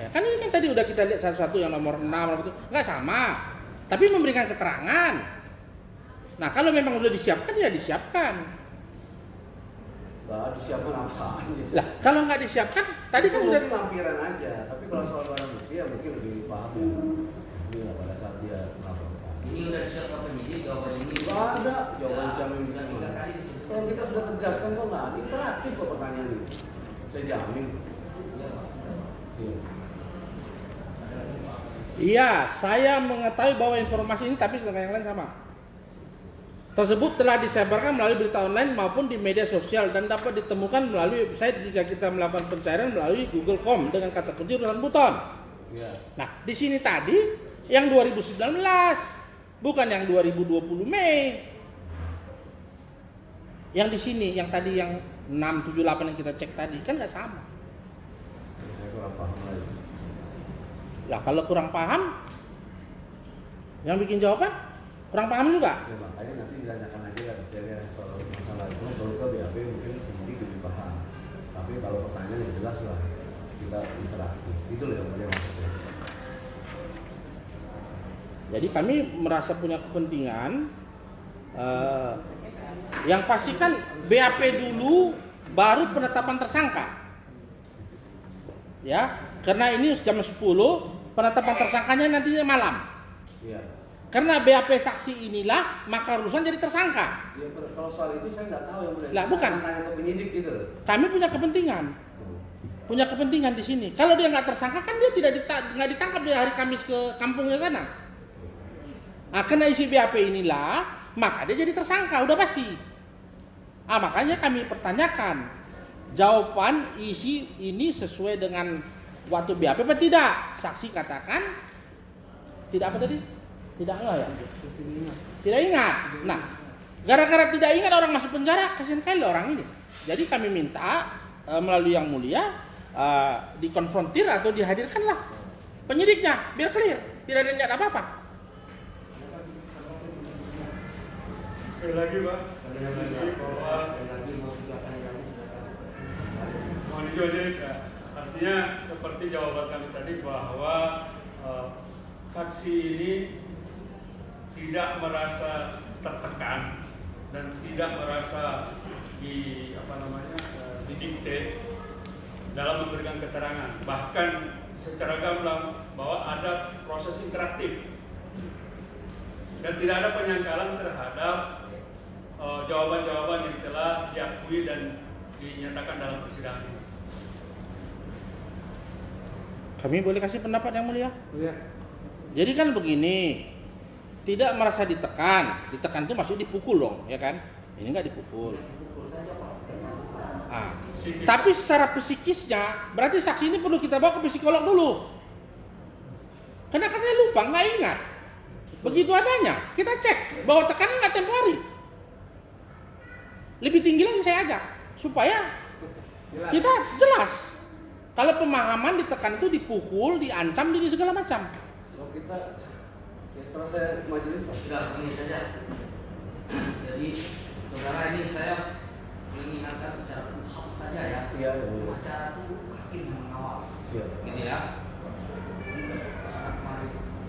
Ya, kan ini kan tadi udah kita lihat satu-satu yang nomor 6 itu nggak sama, tapi memberikan keterangan. Nah kalau memang udah disiapkan ya disiapkan. Nggak disiapkan apaan ya. Lah kalau nggak disiapkan tadi kan Itu sudah mungkin lampiran aja. Tapi kalau soal barang bukti ya mungkin lebih paham ya. Ini lah pada saat dia melaporkan. Ini udah disiapkan penyidik jawaban ini. Nggak ada jawaban siapa yang Sudah bikin. 3 kali disebut. Kalau kita sudah tegaskan kok nggak ada. Interaktif kok pertanyaan itu. Saya jamin. Iya, Pak. Iya. iya saya mengetahui bahwa informasi ini tapi dengan yang lain sama. tersebut telah disebarkan melalui berita online maupun di media sosial dan dapat ditemukan melalui website jika kita melakukan pencarian melalui Google Chrome dengan kata kunci urusan buton. Iya. Nah, di sini tadi yang 2019, bukan yang 2020 Mei. Yang di sini, yang tadi yang 678 yang kita cek tadi kan nggak sama. Saya kurang paham lagi. Lah kalau kurang paham, yang bikin jawaban kurang paham juga. Ya makanya nanti ditanyakan aja kan kriteria soal masalah itu kalau ke BAP mungkin penyidik lebih paham. Tapi kalau pertanyaan yang jelas lah kita interaktif. Itu loh yang boleh maksudnya. Jadi kami merasa punya kepentingan yang pastikan BAP dulu baru penetapan tersangka. Ya, karena ini jam 10, penetapan tersangkanya nantinya malam. Iya. Karena BAP saksi inilah maka urusan jadi tersangka. Ya, kalau soal itu saya nggak tahu yang boleh. Lah, bukan. Saya tanya ke penyidik gitu loh. Kami punya kepentingan. Punya kepentingan di sini. Kalau dia nggak tersangka kan dia tidak nggak ditangkap di hari Kamis ke kampungnya sana. Nah, karena isi BAP inilah maka dia jadi tersangka, udah pasti. Makanya kami pertanyakan jawaban isi ini sesuai dengan waktu BAP apa tidak? Saksi katakan tidak apa tadi? Tidak enggak ya? Tidak ingat. Nah, gara-gara tidak ingat orang masuk penjara, kasihan kali orang ini. Jadi kami minta melalui yang mulia dikonfrontir atau dihadirkanlah penyidiknya biar clear, tidak ada niat apa-apa. Sekali lagi Pak, mohon dijelaskan ya. Artinya seperti jawaban kami tadi bahwa saksi ini tidak merasa tertekan dan tidak merasa didikte dalam memberikan keterangan. Bahkan secara gamblang bahwa ada proses interaktif dan tidak ada penyangkalan terhadap jawaban-jawaban yang telah diakui dan dinyatakan dalam persidangan. Kami boleh kasih pendapat yang mulia? Iya. Jadi kan begini, tidak merasa ditekan itu maksud dipukul dong, ya kan? Ini nggak dipukul. Tapi secara psikisnya, berarti saksi ini perlu kita bawa ke psikolog dulu. Karena katanya lupa, nggak ingat. Begitu adanya, kita cek bahwa tekanan nggak tempo hari. Lebih tinggi lagi saya ajak, supaya kita jelas. Kalau pemahaman ditekan itu dipukul, diancam, di segala macam. Kalau kita ya setelah saya majelis Pak. Sudah ini saja. Jadi saudara ini saya mengingatkan secara umum saja ya. Iya, boleh. Acara itu hakim yang mengawal. Siap. Gitu ya.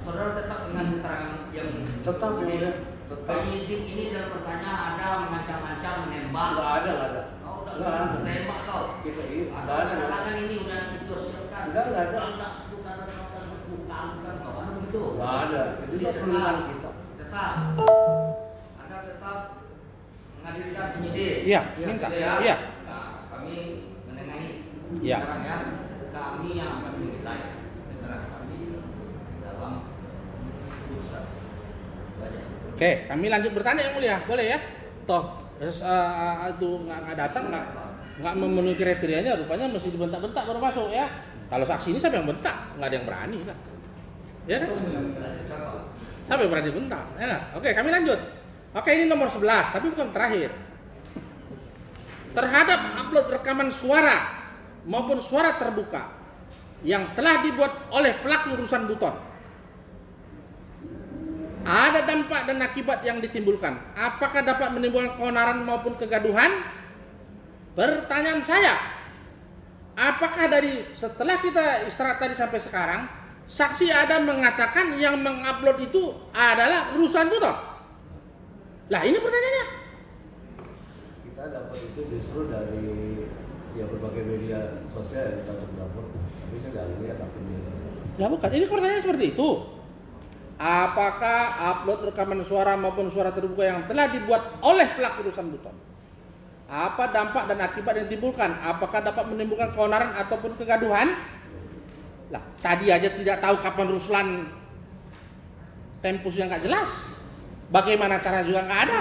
Saudara tetap dengan keterangan yang Tetap ini. ya. Tetap. Penyidik ini dalam pertanyaan ada mengancam-ancam, menembak. Nggak ada. Oh, udah Nggak ada. tembak kau. Kita ini nggak Ada ada. katakan ini udah dipersiapkan. Nggak ada. Bukan kawan begitu. Nggak ada. Itu Jadi kewenangan kita. tetap Anda tetap menghadirkan penyidik. Iya, minta. Gitu ya. Iya. Nah, kami menengahi. Iya. Sekarang ya, kami yang akan menilai keterangan saksi dalam putusan. Banyak. Oke, kami lanjut bertanya yang mulia, boleh ya? Toh itu nggak datang, nggak memenuhi kriterianya, rupanya mesti dibentak-bentak baru masuk ya. Kalau saksi ini siapa yang bentak? Nggak ada yang berani lah. Ya kan? Siapa yang berani bentak? Ya. Oke, kami lanjut. Oke, ini nomor 11, tapi bukan terakhir. Terhadap upload rekaman suara maupun suara terbuka yang telah dibuat oleh pelaku urusan buton, ada dampak dan akibat yang ditimbulkan. Apakah dapat menimbulkan keonaran maupun kegaduhan? Pertanyaan saya, apakah dari setelah kita istirahat tadi sampai sekarang, saksi ada mengatakan yang mengupload itu adalah urusan buton? Lah ini pertanyaannya. Kita dapat itu justru dari ya berbagai media sosial yang kita melapor. Tapi saya nggak lihat akunnya. Lah bukan, ini pertanyaan seperti itu. Apakah upload rekaman suara maupun suara terbuka yang telah dibuat oleh pelaku urusan buton? Apa dampak dan akibat yang ditimbulkan? Apakah dapat menimbulkan keonaran ataupun kegaduhan? Lah, tadi aja tidak tahu kapan Ruslan tempus yang nggak jelas. Bagaimana cara juga nggak ada.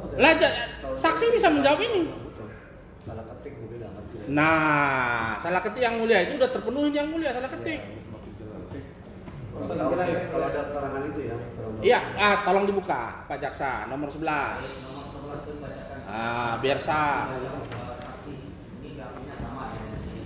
Tahu saya. Lah, Setahu saksi saya bisa menjawab ini. betul. Salah ketik mungkin nggak ngerti. Nah, salah ketik yang mulia itu udah terpenuhi yang mulia salah ketik. Kalau ada keterangan itu ya. Iya, tolong dibuka Pak Jaksa nomor 11. Nomor 11 itu bacakan. Biar sah. Saksi ini artinya sama ya di sini.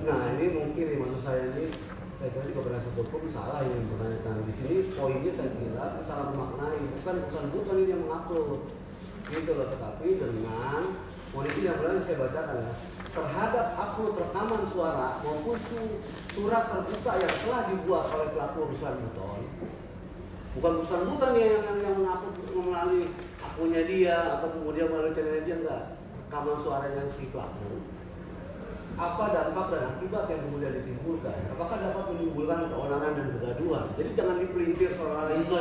Nah ini mungkin nih maksud saya ini, saya kira juga penasihat hukum salah yang mempertanyakan di sini poinnya saya kira salah memaknai, bukan ini yang mengatur gitu loh, tetapi dengan poin itu yang benar saya bacakan ya, terhadap upload rekaman suara maupun surat terbuka yang telah dibuat oleh pelaku urusan buton, bukan bersangkutan yang mengupload melalui akunnya dia atau kemudian melalui channelnya dia, enggak, rekaman suaranya si pelaku. Apa dampak dan akibat yang kemudian ditimbulkan? Apakah dapat menimbulkan keonaran dan kegaduhan? Jadi jangan dipelintir soal itu.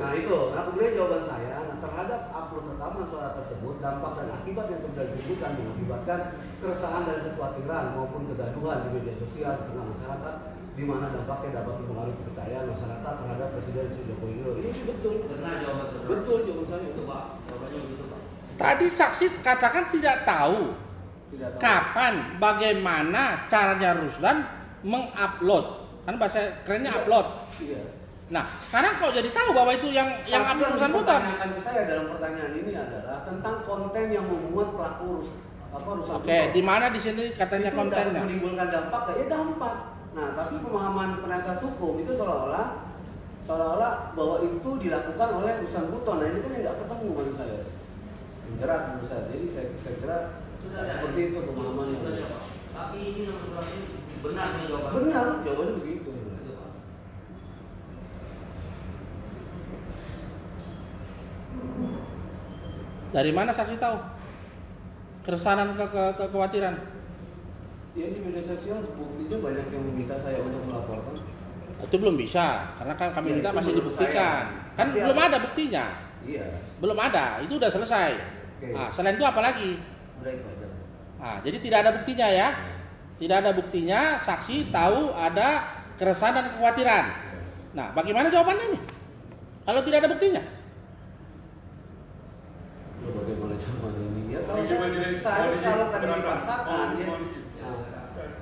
Nah itu, nah kemudian jawaban saya, nah, terhadap upload rekaman suara tersebut, dampak dan akibat yang kemudian ditimbulkan mengakibatkan keresahan dan kekhawatiran maupun kegaduhan di media sosial di tengah masyarakat, di mana dampaknya dapat mempengaruhi kepercayaan masyarakat terhadap Presiden Joko Widodo. Ini sih betul. Benar jawaban saudara. Betul jawaban saya. Itu Pak, jawabannya begitu Pak. Tadi saksi katakan tidak tahu Tidak tahu. kapan, bagaimana caranya Rusdan mengupload. Kan bahasa kerennya upload. Iya. Nah, sekarang kok jadi tahu bahwa itu yang upload urusan buton? Pertanyaan ke saya dalam pertanyaan ini adalah tentang konten yang memuat pelaku rusak Oke, di mana di sini katanya itu kontennya? menimbulkan dampak ya dampak. Nah, tapi pemahaman penasihat hukum itu seolah-olah bahwa itu dilakukan oleh urusan buton. Nah, ini kan yang nggak ketemu maksud saya. Menjerat menurut saya. Jadi saya kira seperti itu pemahamannya. Tapi ini nomor 11 ini benar nih jawabannya. Benar, jawabannya begitu. Itu, Pak. Dari mana saksi tahu? Keresahan kekhawatiran. Ya di media sosial buktinya banyak yang meminta saya untuk melaporkan. Itu belum bisa, karena kan kami Ya, minta itu masih menurut dibuktikan. saya. Kan Tapi belum apa? ada buktinya. Iya, Belum ada, itu udah selesai. Oke. Nah, selain itu apa lagi? udah itu aja. Nah, jadi tidak ada buktinya ya. Tidak ada buktinya, saksi tahu ada keresahan dan kekhawatiran. Nah, bagaimana jawabannya nih? Kalau tidak ada buktinya? Loh, bagaimana zaman ini? Ya kalau Komisi Majelis saya kalau tadi Keberatan. dipaksakan ya. Mohon izin. Nah,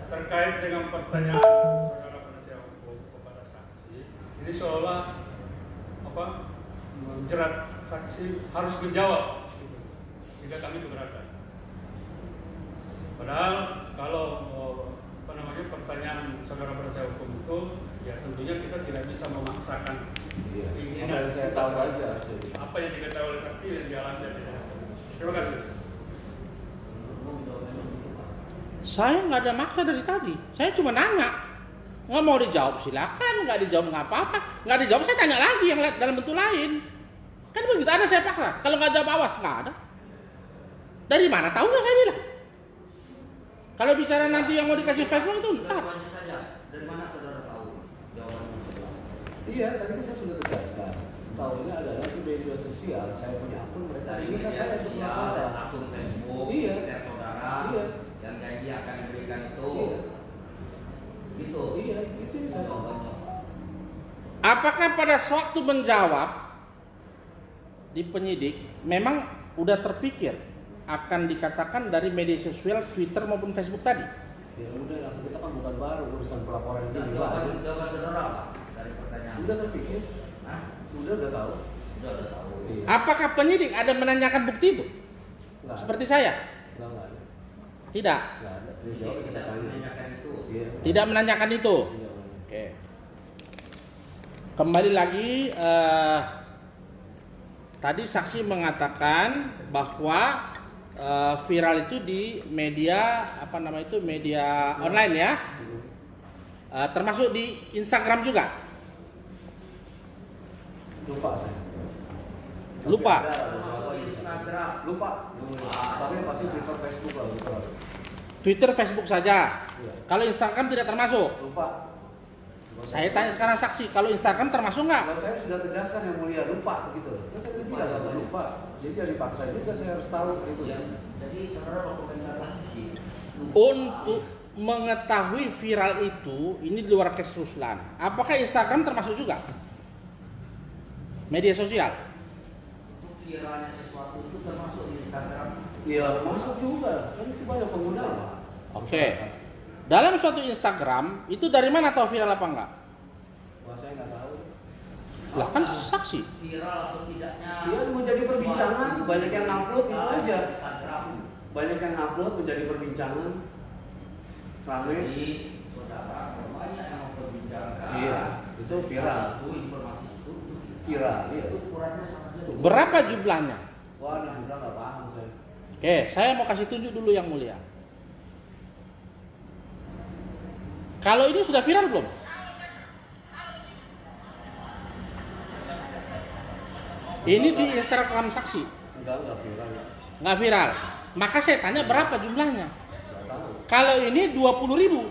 Terkait dengan pertanyaan saudara penasihat hukum kepada saksi, ini seolah menjerat saksi harus menjawab, gitu. Sehingga kami keberatan. Padahal kalau pertanyaan saudara penasihat hukum itu, ya tentunya kita tidak bisa memaksakan iya. keinginan. Apa yang saya tahu aja. Apa yang diketahui oleh saksi dan jalannya tidak. Terima kasih. Saya nggak ada maksa dari tadi. Saya cuma nanya. Nggak mau dijawab silakan, nggak dijawab nggak apa-apa. Nggak dijawab saya tanya lagi yang dalam bentuk lain. Kan begitu, ada saya paksa. Kalau nggak jawab awas, nggak ada. Dari mana tahu nggak saya bilang? Kalau bicara nanti yang mau dikasih Facebook itu ntar. Jawabannya saja. Dari mana saudara tahu jawabannya 11? Iya, tadi kan saya sudah tegaskan. Tahunya adalah di media sosial. Saya punya akun, mereka Dari minta media saya untuk sosial, melaporkan. akun Facebook, Iya. Twitter saudara, Iya. yang janji akan diberikan itu. Iya. Gitu. Iya, itu yang saya tahu. Jawabannya. Apakah pada suatu menjawab di penyidik memang udah terpikir akan dikatakan dari media sosial Twitter maupun Facebook tadi? Ya udah lah, kita kan bukan baru urusan pelaporan Dan ini jawaban baru. saudara apa dari pertanyaan? Sudah terpikir, Hah? sudah udah tahu. Sudah ada tahu. Iya. Apakah penyidik ada menanyakan bukti itu? Nggak Seperti saya? nggak ada, Tidak. nggak ada. Dia Jadi jawab kita kita tanya. menanyakan itu. Iya. Tidak menanyakan itu. Iya. Oke. Kembali lagi, tadi saksi mengatakan bahwa viral itu di media media online ya, termasuk di Instagram juga. Lupa saya. Lupa. Termasuk di Instagram. Lupa. Tapi pasti Twitter, Facebook lah. Lupa. Twitter, Facebook saja. Iya. Kalau Instagram tidak termasuk. Lupa. Saya tanya sekarang saksi, kalau Instagram termasuk nggak? Kalau saya sudah tegaskan yang mulia, lupa gitu. Kan saya bilang kalau lupa. Jadi yang dipaksa juga saya harus tahu gitu. Ya, jadi saudara berkomentar lagi. Untuk mengetahui viral itu, ini di luar kes Ruslan. Apakah Instagram termasuk juga? Media sosial? Untuk viralnya sesuatu itu termasuk di Instagram. Iya, masuk juga. Kan itu banyak pengguna. Oke. Dalam suatu Instagram, itu dari mana tahu viral apa enggak? Wah, saya nggak tahu. Lah kan saksi. Viral atau tidaknya. Iya, menjadi perbincangan. Banyak yang upload itu aja. Instagram. Banyak yang upload menjadi perbincangan. Rame. Jadi saudara banyak yang memperbincangkan. Iya, itu viral. Itu informasi itu Viral. Iya. itu ukurannya sangat jauh. Berapa jumlahnya? Wah, ada jumlah nggak paham saya. Oke, saya mau kasih tunjuk dulu yang mulia. Kalau ini sudah viral belum? Ini di Instagram saksi. Enggak viral. Nggak viral. Maka saya tanya berapa jumlahnya? Nggak tahu. Kalau ini 20.000.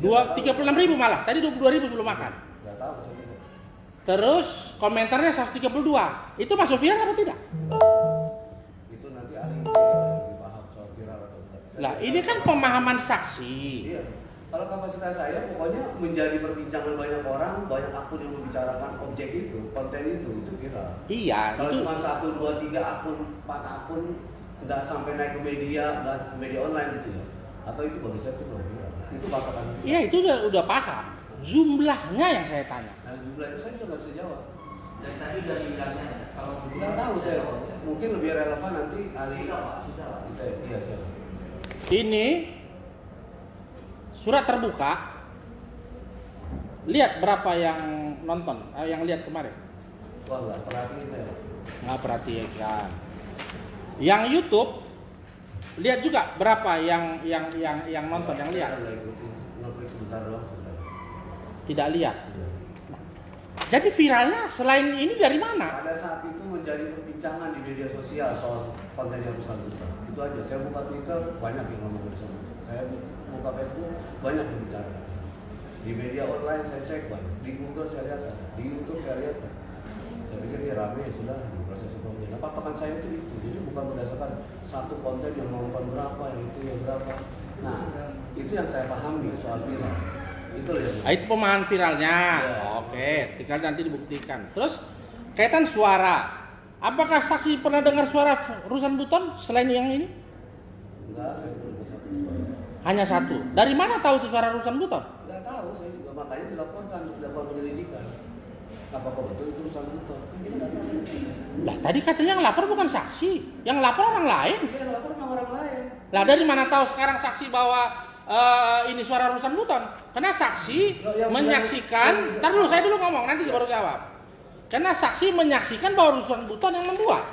36.000 malah. Tadi 22.000 sebelum makan. Nggak tahu saya juga. Terus komentarnya 132. Itu masuk viral apa tidak? Itu nanti ahli yang lebih paham soal viral atau enggak. Lah, ini kan pemahaman saksi. Iya. Kalau kapasitas saya pokoknya menjadi perbincangan banyak orang, banyak akun yang membicarakan objek itu, konten itu viral. Iya, Kalau itu cuma 1, 2, 3 akun, 4 akun, nggak sampai naik ke media, nggak ke media online gitu ya. Atau itu bagi saya itu belum viral. Itu bakalan. iya itu udah paham. Jumlahnya yang saya tanya. Nah, jumlah itu saya juga nggak bisa jawab. Dan tadi udah dibilangnya kalau Nggak tahu saya. Mungkin lebih relevan nanti ahli. Sudah, Pak, sudah, Pak. Iya, siapa? Ini surat terbuka. Lihat berapa yang nonton, yang lihat kemarin. Wah, nggak perhatiin saya. Nggak perhatikan. Yang YouTube lihat juga berapa yang nonton, yang lihat. Saya nggak ikutin, ngeklik sebentar doang sebentar. Tidak lihat. Iya. Jadi viralnya selain ini dari mana? Pada saat itu menjadi perbincangan di media sosial soal konten yang bersangkutan. Itu aja. Saya buka Twitter banyak yang ngomong bersangkutan. Saya buka Facebook banyak yang bicara. Di media online saya cek banyak. Di Google saya lihat, di YouTube saya lihat. Saya pikir dia rame ya sudah di proses hukumnya. Nah, patokan saya itu. Jadi bukan berdasarkan satu konten yang nonton berapa, yang itu yang berapa. Nah, itu yang saya pahami soal viral. Itu loh yang. Itu pemahaman viralnya. Ya. Oke, tinggal nanti dibuktikan. Terus kaitan suara. Apakah saksi pernah dengar suara Ruslan Buton selain yang ini? Enggak, saya belum bisa. Hanya satu. Dari mana tahu itu suara Ruslan Buton? Enggak tahu, saya juga makanya dilaporkan, dilakukan penyelidikan. Apakah betul itu Ruslan Buton? Kan kita nggak tahu. Lah tadi katanya yang lapor bukan saksi, yang lapor orang lain. Dia yang lapor sama orang lain. Lah dari mana tahu sekarang saksi bahwa ini suara Ruslan Buton? Karena saksi Loh, yang menyaksikan. bilang- Ntar dulu, saya dulu ngomong, nanti baru jawab. Karena saksi menyaksikan bahwa Ruslan Buton yang membuat.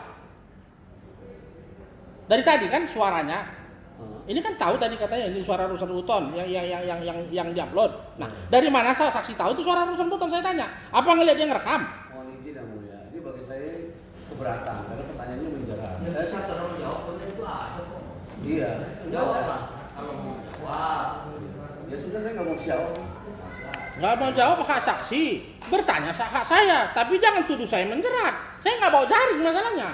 Dari tadi kan suaranya. Ini kan tahu tadi katanya ini suara Ruslan Buton yang diupload. Nah, dari mana saksi tahu itu suara Ruslan Buton? Saya tanya. Apa ngelihat dia ngerekam? Mohon izin yang mulia. Ini bagi saya keberatan karena pertanyaannya menjerat. Ya, Saya bisa saudara menjawab, konten itu ada kok. iya. Jawab Saya- lah. Kalau mau jawab. Ya sudah saya nggak mau jawab. Nggak mau jawab hak saksi. Bertanya hak saya, tapi jangan tuduh saya menjerat. Saya nggak mau jaring masalahnya.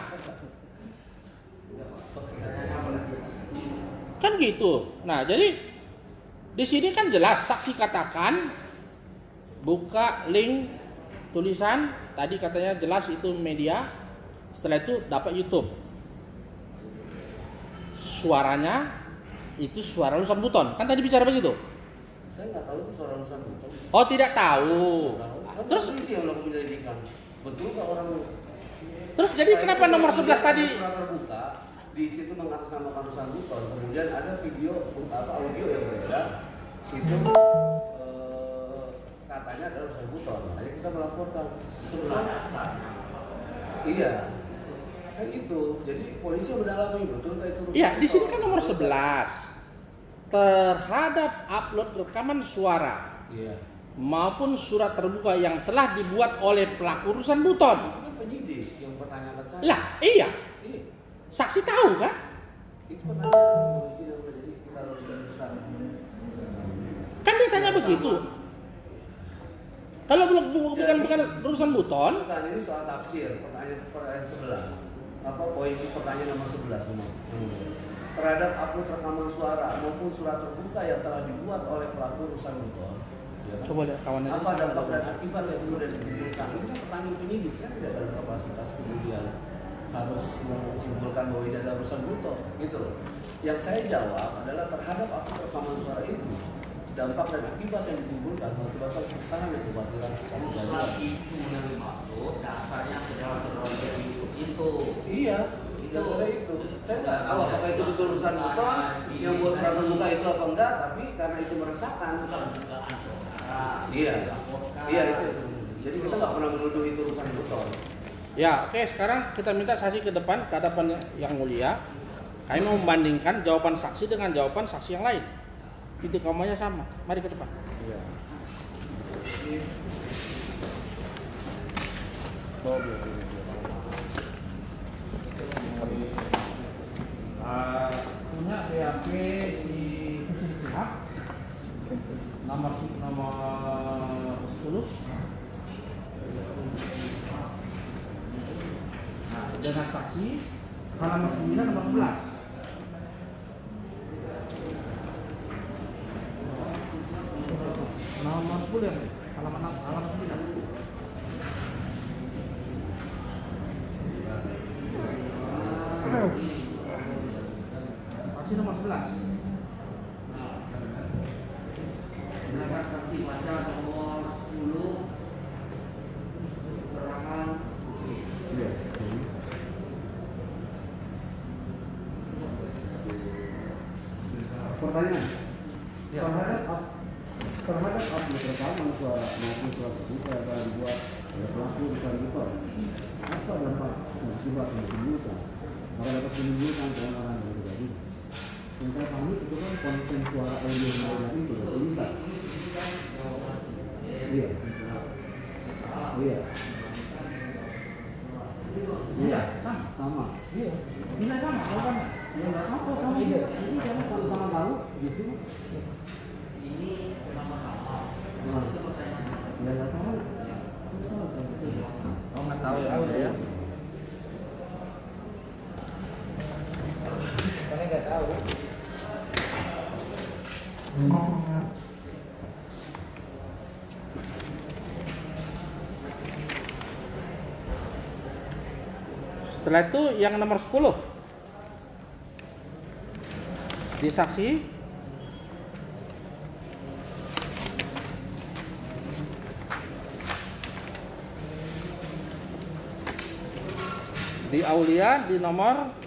Kan gitu. Nah, jadi di sini kan jelas saksi katakan buka link tulisan tadi katanya jelas itu media. Setelah itu dapat YouTube. Suaranya itu suara Ruslan Buton. Kan tadi bicara begitu. Saya nggak tahu itu suara Ruslan Buton. Oh, tidak tahu. Kan Terus polisi yang melakukan penyelidikan. Betul nggak orang? terus jadi kenapa nomor 11 tadi? Surat terbuka di situ mengatasnamakan Ruslan Buton. Kemudian ada video audio yang beredar itu katanya adalah Ruslan Buton. Makanya kita melaporkan. Iya. Kan itu. Jadi polisi mendalami betul nggak itu Ruslan Iya, di sini Buton? kan nomor 11. Terhadap upload rekaman suara. Iya. maupun surat terbuka yang telah dibuat oleh pelaku urusan buton. Itu kan penyidik yang pertanyakan saya. Lah, iya. Ini, Saksi tahu kan? itu pertanyaan penyidik yang jadi kita harus bentar. Kan ditanya begitu. Kalau bukan urusan buton, Bukan, ini soal tafsir. Pertanyaan 11. Apa poin pertanyaan nomor 11 nomor. Terhadap upload rekaman suara maupun surat terbuka yang telah dibuat oleh pelaku urusan buton. Ya kan? coba lihat kawannya. Apa dampak dan akibat yang kemudian ditimbulkan? Ini kan pertanyaan penyidik, saya tidak ada kapasitas kemudian harus menyimpulkan bahwa ini ada urusan buton, gitu loh. Yang saya jawab adalah terhadap upload rekaman suara itu, dampak dan akibat yang ditimbulkan mengakibatkan keresahan yang kebatilan sekali Surat itu yang dimaksud dasarnya saudara-saudara itu. Iya, dasarnya itu. Saya nggak tahu apakah itu betul urusan buton yang buat surat terbuka itu apa enggak, tapi karena itu meresahkan. Iya, iya itu. Jadi kita nggak pernah menuduh itu urusan buton. Ya, oke, sekarang kita minta saksi ke depan, ke hadapan yang mulia. Kami mau membandingkan jawaban saksi dengan jawaban saksi yang lain. Titik komanya sama. Mari ke depan. Iya. Punya BAP si Hussein Sihab nomor 10. Nah, dengan saksi halaman 9 nomor 11. Nomor 10 ya, halaman 9. Saksi nomor 11. Silakan saksi baca nomor 10 keterangan. Iya. Pertanyaan. Terhadap upload rekaman suara maupun surat terbuka yang telah dibuat oleh pelaku urusan buton, apa dampak akibat yang ditimbulkan? Maka dapat menimbulkan keonaran yang terjadi. Yang saya pahami itu kan konten suara audio yang terjadi itu tulisan. Iya. Iya. Iya, Sama. Iya. Tidak sama, sama. Ya nggak apa sama ide. Ini kamu sama-sama tahu gitu. Ini sama-sama. Nah, Itu pertanyaan. ya nggak tahu. Oh, nggak tahu ya. Karena nggak tahu. Setelah itu yang nomor 10. Di saksi di Aulia di nomor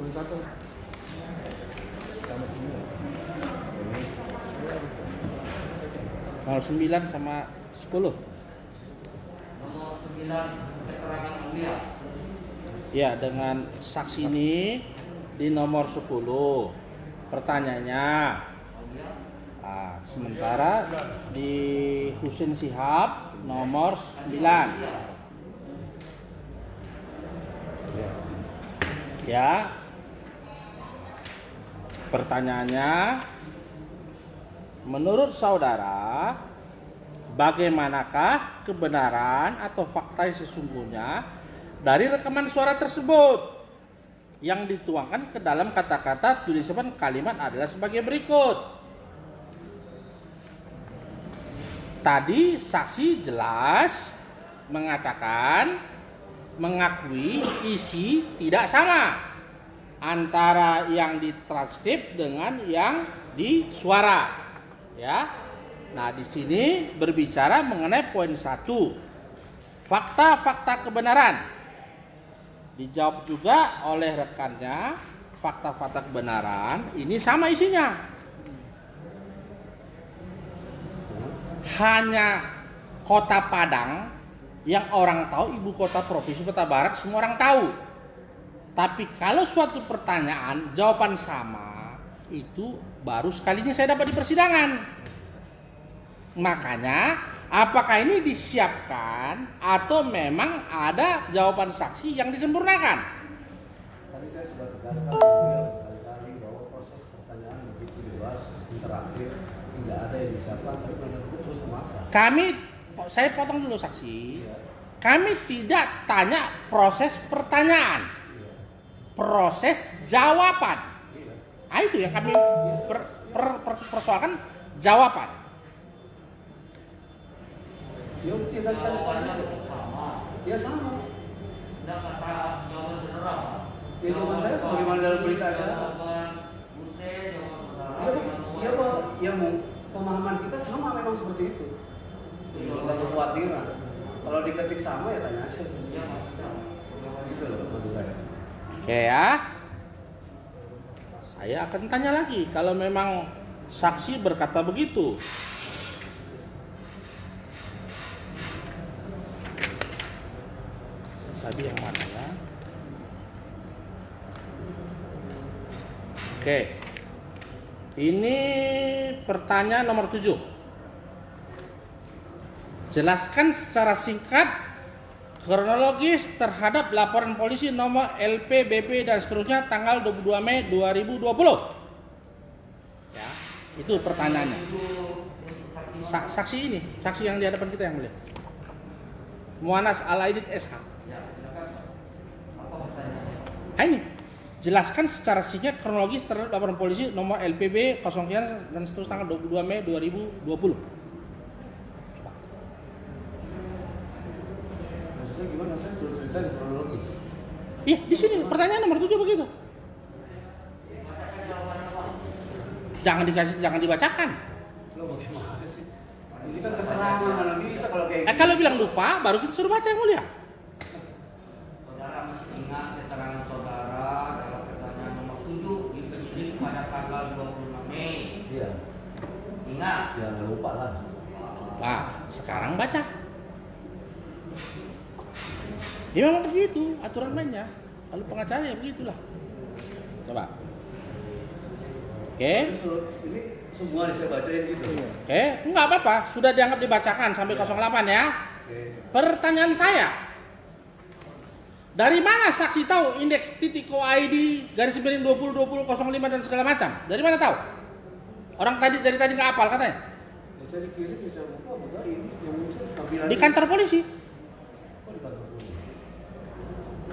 poin satu. Nomor 9 sama 10. Nomor 9 keterangan mulia. Ya, dengan saksi ini di nomor 10. Pertanyaannya, sementara di Hussein Sihab nomor 9. Ya. Pertanyaannya, menurut saudara, bagaimanakah kebenaran atau fakta yang sesungguhnya dari rekaman suara tersebut yang dituangkan ke dalam kata-kata tulisan kalimat adalah sebagai berikut. Tadi saksi jelas mengatakan, mengakui isi tidak sama. antara yang ditranskrip dengan yang di suara. Ya. Nah, di sini berbicara mengenai poin 1. Fakta-fakta kebenaran. Dijawab juga oleh rekannya, fakta-fakta kebenaran ini sama isinya. Hanya Kota Padang yang orang tahu, ibu kota provinsi Sumatera Barat, semua orang tahu. Tapi kalau suatu pertanyaan jawaban sama, itu baru sekalinya saya dapat di persidangan. Makanya apakah ini disiapkan atau memang ada jawaban saksi yang disempurnakan? Tadi saya sudah tegaskan beliau berkali-kali bahwa proses pertanyaan begitu bebas, interaktif, tidak ada yang disiapkan, tapi penuntut terus memaksa. Saya potong dulu saksi. Kami tidak tanya proses pertanyaan, proses jawaban. Nah, itu yang kami persoalkan, jawaban. Ya, tidak Jawabannya sama. Ya sama. Tidak kata jawaban saudara. Ya, jawaban saya sebagaimana dalam berita acara. Jawaban Hussein, jawaban saudara. Ya, ya, pemahaman kita sama memang seperti itu. Tidak kekhawatiran. Kalau diketik sama ya tanya aja. Iya, maksudnya. Gitu loh maksud saya. Oke ya. Saya akan tanya lagi kalau memang saksi berkata begitu. Tadi yang mana ya? Oke. Ini pertanyaan nomor 7. Jelaskan secara singkat kronologis terhadap laporan polisi nomor LPBP dan seterusnya tanggal 22 Mei 2020. Ya, itu pertanyaannya. Saksi ini, saksi yang di hadapan kita yang mulia. Muanas Alaidit SH. Ya, silakan. Apa pertanyaannya? Nah, ini jelaskan secara singkat kronologis terhadap laporan polisi nomor LPB 03 dan seterusnya tanggal 22 Mei 2020. Maksudnya gimana? Saya suruh cerita di kronologis. Iya, di sini pertanyaan nomor 7 begitu. Jangan dibacakan. Lo bagaimana sih? Ini kan keterangan, mana bisa kalau kayak Kalau bilang lupa, baru kita suruh baca yang mulia. Saudara masih ingat keterangan saudara dalam pertanyaan nomor 7 di penyidik pada tanggal 26 Mei. Iya. Ingat? Ya nggak lupa lah. Nah, sekarang baca. Ya memang begitu aturan mainnya. Kalau pengacara ya begitulah. Coba. Oke. Ini semua saya bacain gitu. Oke, enggak apa-apa. Sudah dianggap dibacakan sampai 08 ya. Oke. Pertanyaan saya. Dari mana saksi tahu indeks titik ID garis miring 20 20 05 dan segala macam? Dari mana tahu? Orang dari tadi nggak hafal katanya. Bisa dikirim, bisa buka ini yang muncul tampilan Di kantor polisi. Oh, di kantor polisi.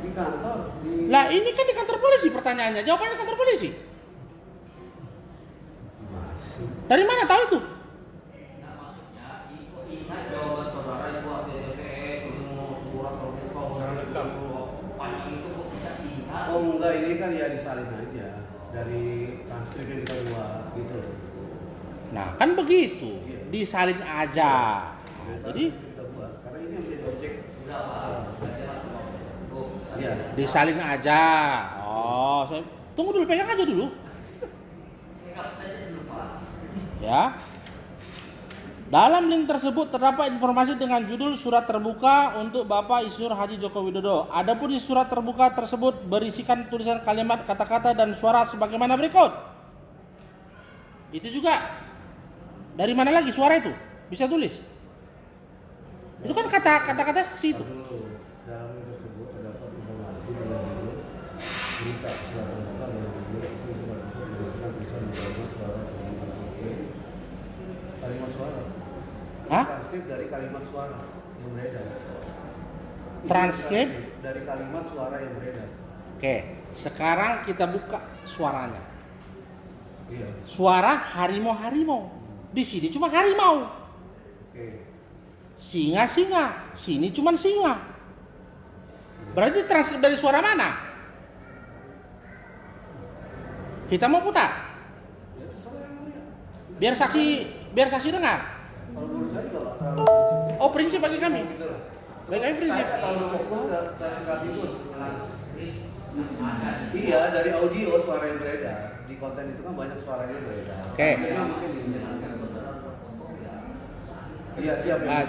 Di kantor. Lah ini kan di kantor polisi pertanyaannya. Jawabannya di kantor polisi. Gimana sih? Dari mana tahu itu? Nah, maksudnya ingat jawaban saudara itu ATTPS, surat terbuka, Secara lengkap. panjang itu kok bisa ingat? Oh enggak, ini kan ya disalin aja dari transkrip yang kita buat gitu loh. Nah kan begitu. Disalin aja. Nah, jadi Kita buat karena ini yang menjadi objek. Udah, Pak. Sudah jelas semua. Tuh, Iya. disalin aja. Oh, tunggu dulu, pegang aja dulu. Ingat saja dulu, Pak. Ya. Dalam link tersebut terdapat informasi dengan judul surat terbuka untuk Bapak Insinyur Haji Joko Widodo. Adapun di surat terbuka tersebut berisikan tulisan kalimat, kata-kata dan suara sebagaimana berikut. Itu juga. Dari mana lagi suara itu? Bisa tulis. Itu kan kata-kata saksi itu. Dulu, dalam link tersebut terdapat informasi dengan judul berita surat terbuka dengan judul itu surat berisikan tulisan kalimat suara sebagaimana berikut. Kalimat suara. Hah? Transkrip dari kalimat suara yang beredar. Transkrip? Dari kalimat suara yang beredar. Oke, sekarang kita buka suaranya. Iya. Suara harimau-harimau. Di sini cuma harimau. Oke. Singa-singa. Sini cuma singa. Berarti transkrip dari suara mana? Kita mau putar. Ya terserah yang mulia. Biar saksi dengar. Kalau menurut saya juga nggak terlalu prinsip. Oh, prinsip bagi kami. Gitu lah. Bagi kami prinsip. Saya nggak terlalu fokus ke surat itu sebetulnya. Ada di Iya, dari audio suara yang beredar. Di konten itu kan banyak suara yang beredar. Oke. Jadi mungkin ini. Iya, siap. Nah,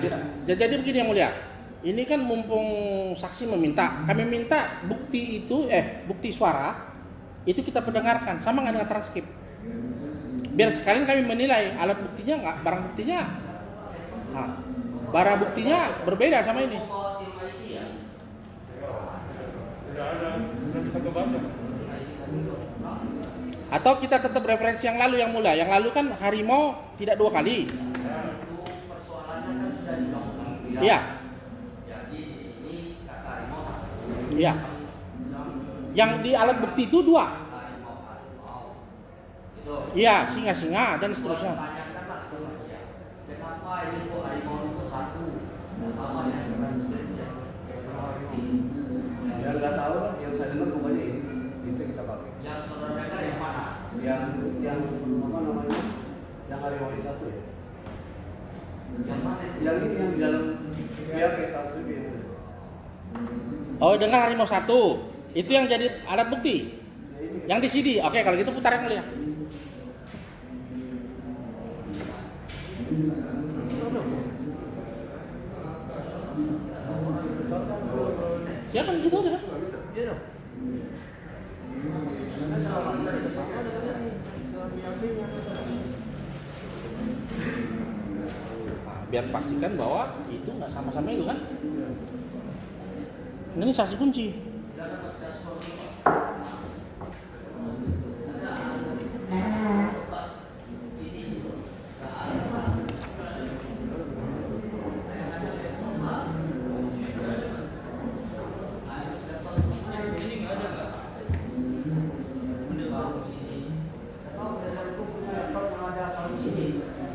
jadi begini yang mulia. Ini kan mumpung saksi meminta, kami minta bukti itu, bukti suara itu kita pendengarkan, sama nggak dengan transkrip. Biar sekalian kami menilai alat buktinya nggak, barang buktinya, barang buktinya berbeda sama ini. Tidak ada, tidak bisa kebaca. Atau kita tetap referensi yang lalu yang mulia. Yang lalu kan harimau tidak 2 kali. persoalannya kan sudah digaungkan. Iya. Jadi di sini kata harimau satu. Iya. Yang di alat bukti itu 2. Harimau. Itu. Iya, singa-singa dan seterusnya. Tanyakanlah sama dia. Kenapa ini kok harimau itu satu? Sama yang transkrip yang Ya nggak tahu lah. Yang saya dengar pokoknya ini. Itu yang kita pakai. yang saudara dengar yang mana? Yang apa namanya? Yang harimau ini satu ya. Yang mana itu? Yang ini yang di dalam BAP transkrip ini. Oh, dengar harimau 1. Itu yang jadi alat bukti. Yang di CD. Oke, kalau gitu putar yang mulia. Ya kan gitu aja kan? Iya dong. Biar pastikan bahwa itu nggak sama-sama itu kan? Ini saksi kunci.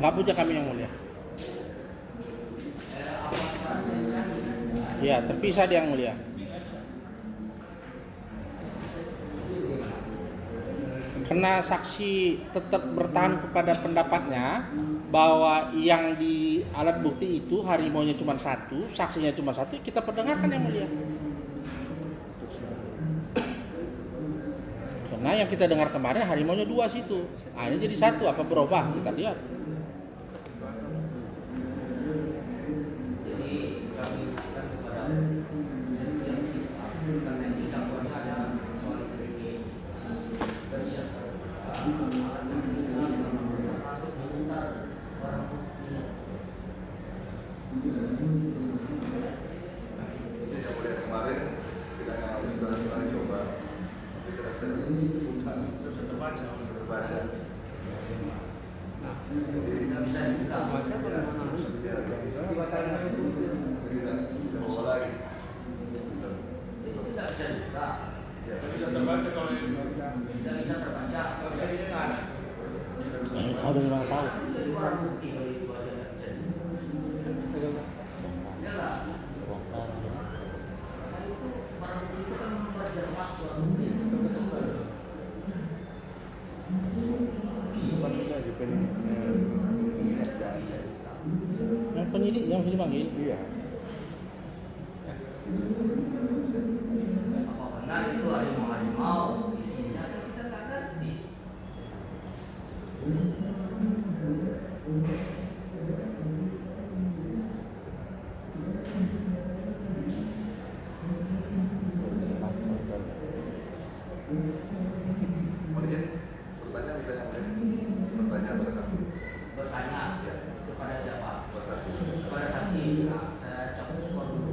Nggak punya kami yang mulia. Ya, terpisah dia yang mulia. Karena saksi tetap bertahan kepada pendapatnya bahwa yang di alat bukti itu harimaunya cuma 1, saksinya cuma 1, kita perdengarkan yang mulia. Karena yang kita dengar kemarin harimaunya 2 situ. Ini jadi 1, apa berubah? Kita lihat. Jadi kami akan kepada karena ini dakwaannya ada soal ini bersiap Yang mulai kemarin sidang yang lalu sudah coba, tapi tidak bisa diputar, bisa terbaca. Jadi tidak bisa dibuka. ya, harus dilihat lagi. Kita bawa lagi. Itu tidak bisa dibuka. Ya, Bisa terbaca kalau ini. Tidak bisa terbaca. Nggak bisa didengar. Kau dari mana tahu? Itu jadi barang bukti kalau itu aja tidak bisa dibuka. Ya lah. Karena itu barang bukti itu kan memperjelas suatu bukti. Yang penyidik yang dipanggil. Iya. Apa benar itu harimau isinya kan kita nggak ngerti. kemudian bertanya misalnya bertanya pada saksi. Bertanya Ya, kepada siapa? pada saksi. Kepada saksi. Nah, saya cabut skor dulu.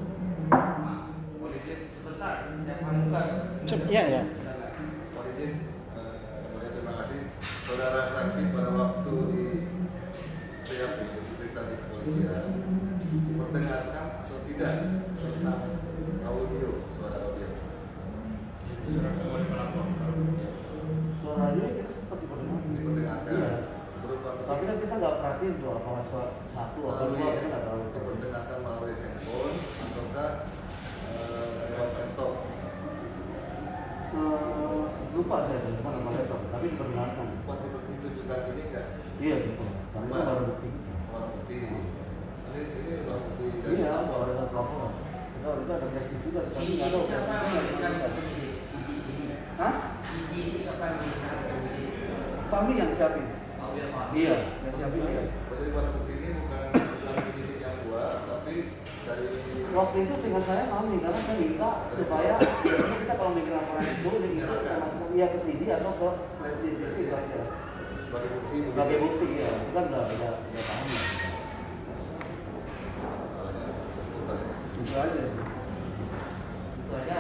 Nah, Mohon izin, sebentar, saya panggilkan. Iya, ya. mohon izin, kemudian terima kasih saudara saksi pada waktu di PAP diperiksa di kepolisian diperdengarkan atau tidak tentang audio suara audio. Diserahkan oleh pelapor. Suara dia kita sempat diperdengarkan. Diperdengarkan Iya. berupa Tapi kan kita nggak perhatiin tuh apakah suara 1 atau 2 kita nggak tahu. diperdengarkan melalui handphone ataukah lewat laptop. Lupa saya lupa nama laptop. tapi diperdengarkan. Sempat ditunjukkan ini enggak? Iya, sempat. Karena itu barang bukti. Barang bukti. Ini barang bukti dari Iya, kalau ada pelapor. Kita ada bukti juga. Tapi Sini nggak tahu. siapa yang memberikan penyidik? Sini. Hah? Sini itu siapa yang memberikan penyidik? Kami yang siapin. Oh iya Pak. Iya, yang siapin dia. Jadi barang bukti ini bukan penyidik yang buat, tapi dari Waktu itu seingat saya kami, karena saya minta supaya biasanya kita kalau bikin laporan itu kita masukkan iya ke CD atau ke flash disk itu aja. sebagai bukti. Sebagai bukti ya, itu kan udah paham lah. Masalahnya seputar ya. Itu aja. Itu aja.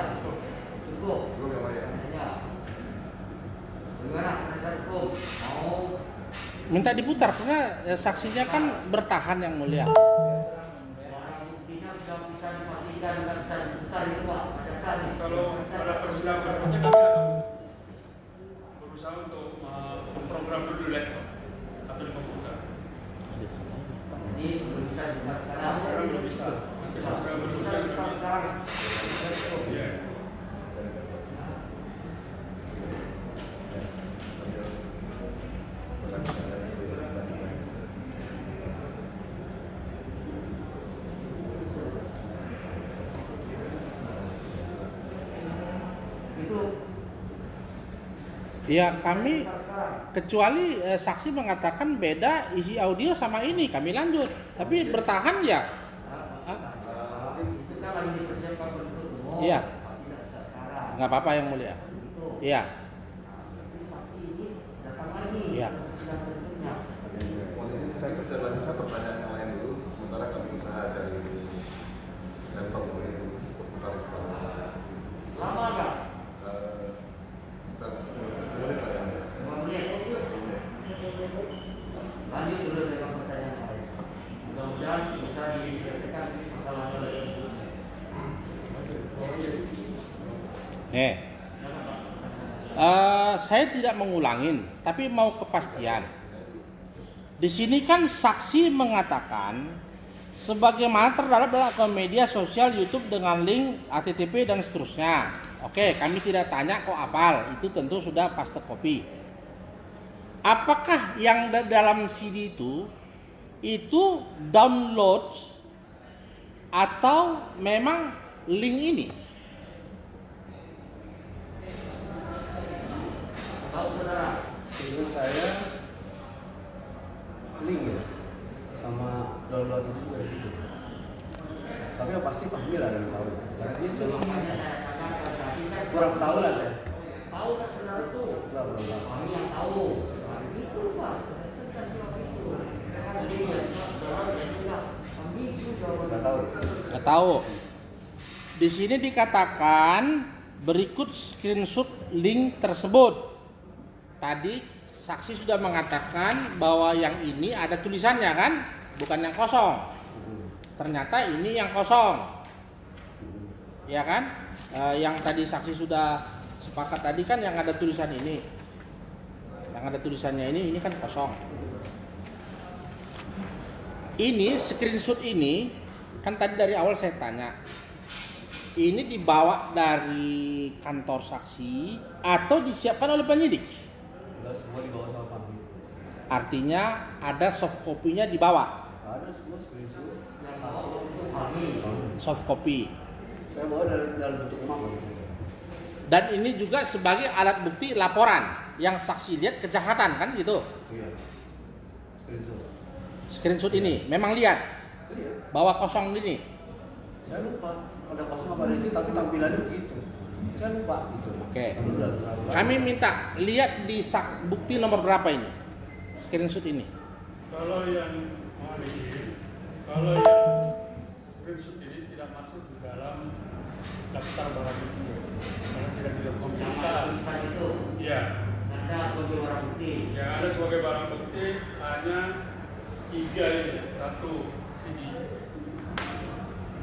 Cukup. Belum yang lain. Hanya. Gimana penasihat hukum? Mau Minta diputar karena saksinya kan bertahan yang mulia. barang buktinya sudah bisa dipastikan dan bisa diputar itu Pak. Ada saksi. Kalau pada persidangan berikutnya kami akan berusaha untuk memprogram dulu di laptop atau di komputer. Ini belum bisa diputar sekarang. Sekarang belum bisa. Sekarang belum Bisa diputar sekarang. Iya. Itu Ya kami kecuali saksi mengatakan beda isi audio sama ini kami lanjut. Tapi bertahan ya. itu kan lagi dipersiapkan penuntut umum. Iya. Tidak bisa sekarang. Nggak apa-apa yang mulia. Itu. Iya. Tapi saksi ini datang lagi. Iya. Sidang berikutnya. Saya bisa lanjutkan pertanyaan yang lain dulu, sementara kami usaha cari laptop dulu untuk mencari sekarang. Lama nggak? Kita 10 menit lah ya. 5 menit. 10 menit. Lanjut dulu dengan pertanyaan yang lain. Mudah-mudahan bisa diselesaikan masalahnya. Saya tidak mengulangin, tapi mau kepastian. Di sini kan saksi mengatakan sebagaimana terdapat dalam akun media sosial YouTube dengan link HTTP dan seterusnya. Oke, kami tidak tanya kok apal, itu tentu sudah paste copy. Apakah yang dalam CD itu download atau memang link ini? Tahu saudara? Seingat saya link ya sama download itu juga di situ. Tapi yang pasti Fahmi lah yang tahu. Karena dia sih Makanya saya tanyakan tadi kan kurang tahu lah saya. tahu kan saudara itu. Enggak, belum. Kami yang tahu. Nah, itu Pak. Itu saya bilang itu. Jadi ya, saudara saya juga kami itu jawaban. Enggak tahu. Nggak tahu. Di sini dikatakan berikut screenshot link tersebut. Tadi saksi sudah mengatakan bahwa yang ini ada tulisannya kan, bukan yang kosong. Ternyata ini yang kosong, ya kan? Yang tadi saksi sudah sepakat tadi kan yang ada tulisan ini, yang ada tulisannya ini kan kosong. Ini screenshot ini kan tadi dari awal saya tanya, ini dibawa dari kantor saksi atau disiapkan oleh penyidik? Enggak semua dibawa sama Fahmi. Artinya ada soft copy-nya dibawa, Ada semua screenshot. Yang tahu itu kami. soft copy. Saya bawa dalam bentuk map gitu. Dan ini juga sebagai alat bukti laporan yang saksi lihat kejahatan kan gitu. Iya. Screenshot. Screenshot ini memang lihat Iya. bahwa kosong ini. Saya lupa ada kosong apa di sini tapi tampilannya begitu. Saya lupa gitu. Oke. Tapi udah terlalu lama. Kami minta lihat di bukti nomor berapa ini screenshot ini. Kalau yang kalau yang screenshot ini tidak masuk di dalam daftar barang bukti karena tidak Yang didokumentasikan. ada tulisan itu. Ya, Ada sebagai barang bukti. yang ada sebagai barang bukti hanya 3 ini, 1 CD,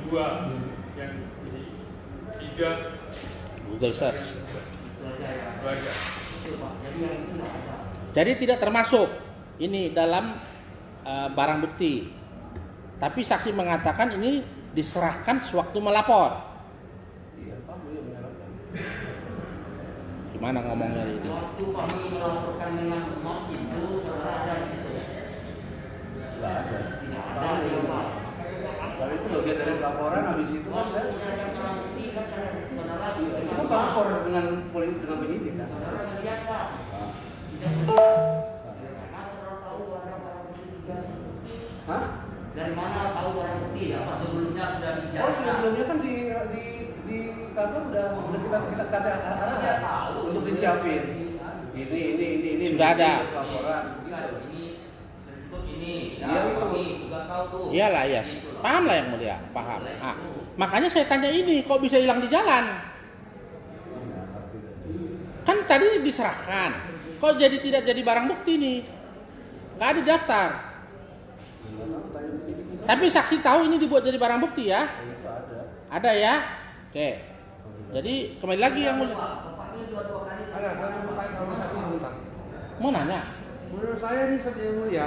2 yang ini, 3 Google search. Itu aja ya. itu aja. Itu Pak. Jadi yang itu tidak ada. Jadi tidak termasuk ini dalam barang bukti. Tapi saksi mengatakan ini diserahkan sewaktu melapor. Iya, Pak, beliau menyerahkan. Gimana ngomongnya ini? Waktu kami melaporkan dengan emak itu, saudara ada di situ. Nggak ada. Tidak ada ya Pak. Kalau itu bagian dari pelaporan, habis itu kan saya Ada barang bukti kan saudara. kita pelapor dengan penyidik kan. Saudara melihat Pak. Tidak melihat. Karena saudara tahu ada barang bukti 3. Hah? Dari mana tahu barang bukti? Apa sebelumnya sudah Oh dijelaskan? sebelumnya kan di kantor udah kita kata arah Dia tahu untuk disiapin. Ini Sudah ada. pelaporan. Bukan, ini sertifikat ini. Iya, Ya, itu. kami tugas tahu tuh. Iyalah ya, paham lah yang mulia, paham. Ah, makanya saya tanya ini, kok bisa hilang di jalan? Kan tadi diserahkan, kok jadi tidak jadi barang bukti nih? Gak ada daftar. Tapi saksi tahu ini dibuat jadi barang bukti ya? Itu ada. Ada ya? Oke. Jadi kembali lagi yang mulia. Bapaknya dua-dua kali. Ada, saya mau tanya sama satu tentang. Mau nanya? Menurut saya ini Yang Mulia,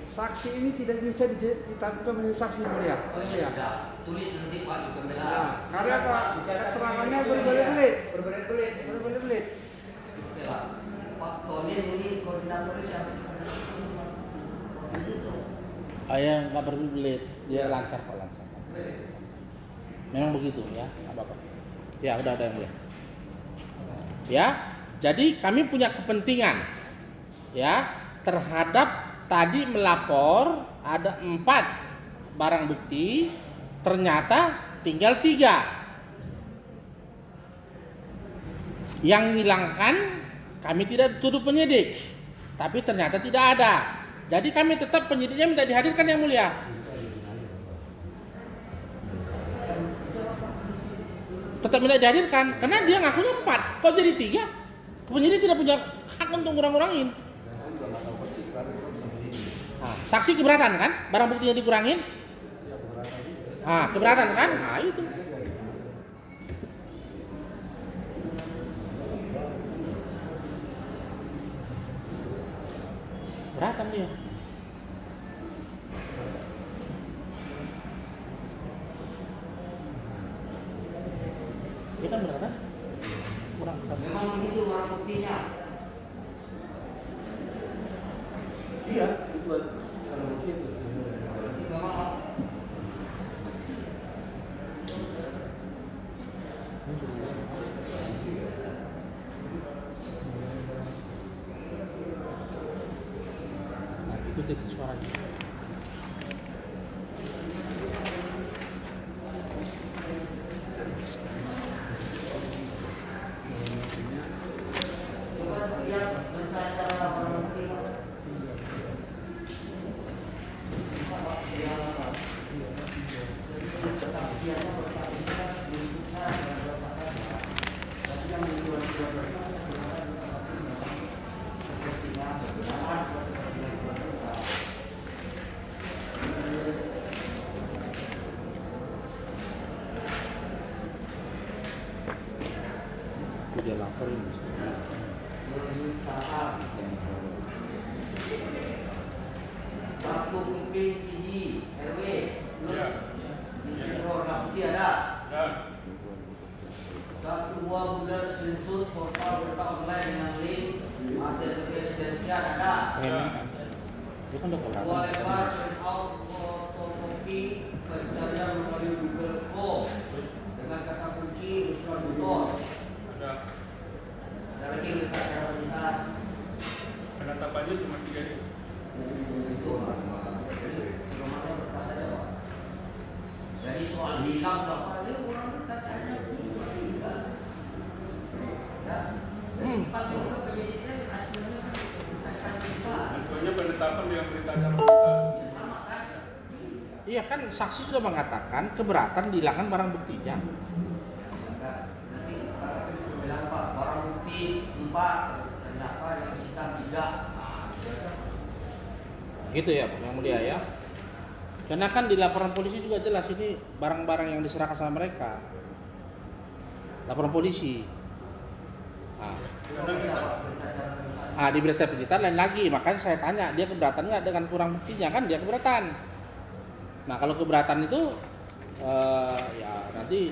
saksi ini tidak bisa ditetapkan menjadi saksi mulia. Oh iya, sudah. Tulis nanti Pak di pembelaan. Nah, karena apa? Keterangannya berbelit-belit. Berbelit-belit. Oke lah. Pak Tony ini koordinator siapa? Ayah nggak berbelit, dia lancar kok lancar. Memang begitu ya, nggak apa-apa. Ya udah ada yang mulia. Ya, jadi kami punya kepentingan ya terhadap tadi melapor ada 4 barang bukti, ternyata tinggal 3. Yang hilangkan kami tidak tuduh penyidik, tapi ternyata tidak ada. Jadi kami tetap penyidiknya minta dihadirkan yang mulia. Tetap minta dihadirkan karena dia ngakunya 4, kok jadi 3? Penyidik tidak punya hak untuk ngurang-ngurangin. Saya juga nggak tahu persis sekarang itu bisa begini. Nah, saksi keberatan kan? Barang buktinya dikurangin? Ya keberatan juga. Ah, keberatan kan? Nah, itu. Keberatan dia. Dia kan beratan? Kurang satu. Memang itu barang buktinya. Iya, itu kalau bukti itu. Memang Nah, itu jadi suaranya. coba lihat berita barang bukti. Itu dia laporin. Satu kuping CD RW Ya. error barang bukti ada. Ya. Satu buah bulan screenshot portal berita online dengan link materi presidensial ada. Dia kan udah Dua keberatan. lembar print out fotokopi pencarian melalui Google Form dengan kata kunci usulan tutor. Ada. Ada lagi berita cara pernyataan Penetapannya cuma 3 itu. itu Pak. Belum ada berkas saja Pak. Jadi soal hilang siapa dia kurang berkas saja cuma hilang. Ya. Jadi Pak juga penyidiknya acuannya kan berkas kita. Acuannya penetapan dengan berita acara pernyataan. Ya sama kan? Iya kan saksi sudah mengatakan keberatan dihilangkan barang buktinya. Nanti bilang Pak barang bukti 4 ternyata yang disita 3. Gitu ya Pak yang mulia ya. Karena kan di laporan polisi juga jelas ini barang-barang yang diserahkan sama mereka. Laporan polisi. Di berita penyitaan lain lagi, makanya saya tanya dia keberatan nggak dengan kurang buktinya, kan dia keberatan. Nah kalau keberatan itu ya nanti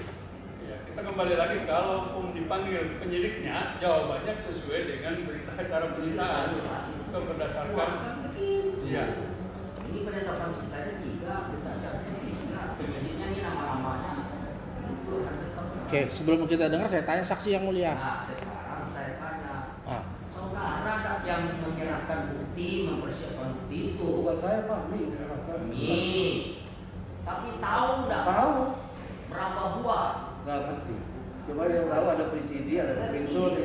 kita kembali lagi, kalaupun dipanggil penyidiknya, jawabannya sesuai dengan berita acara penyitaan. Itu berdasarkan. Iya. Ini penetapan sitanya 3, berita acaranya 3, penyidiknya ini nama-namanya. Oke, sebelum kita dengar saya tanya saksi yang mulia. Nah, sekarang saya tanya, Ah. saudara tak yang menyerahkan bukti, mempersiapkan bukti itu? Bukan saya Pak, Mi. menyerahkan. Tapi tahu enggak Tahu. berapa buah? Nggak ngerti. Coba yang tahu ada presidi, ada screenshot.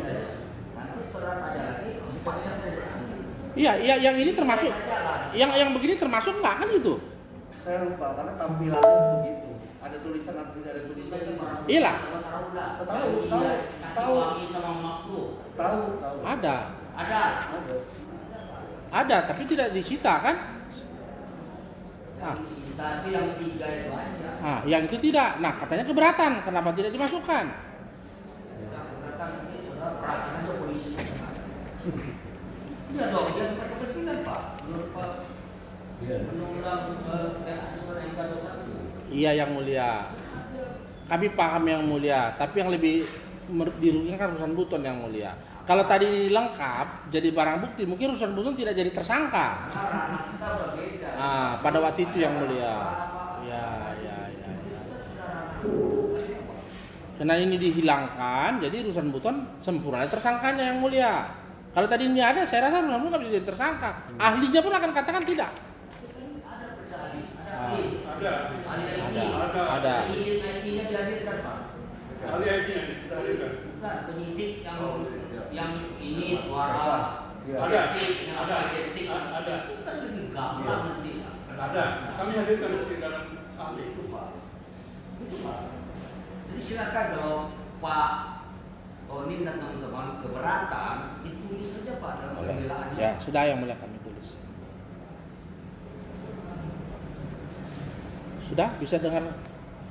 Nanti surat ada lagi, dipakai saya berani. Iya, yang ini termasuk yang begini termasuk nggak kan itu? Saya lupa karena tampilannya begitu. Ada tulisan atau tidak ada tulisan? Iya lah. Tahu sama makhluk. Tahu. Ada, Ada. tapi tidak disita kan? Ah. Tapi yang 3 itu aja. Ah, yang itu tidak. Nah, katanya keberatan. Kenapa tidak dimasukkan? Keberatan nanti saudara perhatikan aja polisi. Iya dong, dia seperti kepentingan Pak. Menurut Pak. Iya. Undang-undang surat yang ke-21. Iya yang mulia. Kami paham yang mulia, tapi yang lebih dirugikan kan Ruslan Buton yang mulia. Kalau tadi lengkap jadi barang bukti, mungkin Ruslan Buton tidak jadi tersangka. Karena kita udah beda. Ah, pada waktu itu yang mulia. Ya. Karena ini dihilangkan, jadi Ruslan Buton sempurna tersangkanya yang mulia. Kalau tadi ini ada, saya rasa Ruslan Buton nggak bisa jadi tersangka. Ahlinya pun akan katakan tidak. Ada persali, Ada. Ada. Penyidik IT-nya dihadirkan Pak. Ahli IT-nya kita hadirkan. Bukan penyidik yang ini suara. Ada. Ada. Ada. Itu kan lebih gampang nanti. Ada. Kami hadirkan nanti dalam ahli. Itu Pak. Jadi silakan kalau Pak Onin dan teman-teman keberatan, ditulis saja Pak dalam Boleh. pembelaannya. Ya, sudah yang mulia kami tulis. Sudah bisa dengar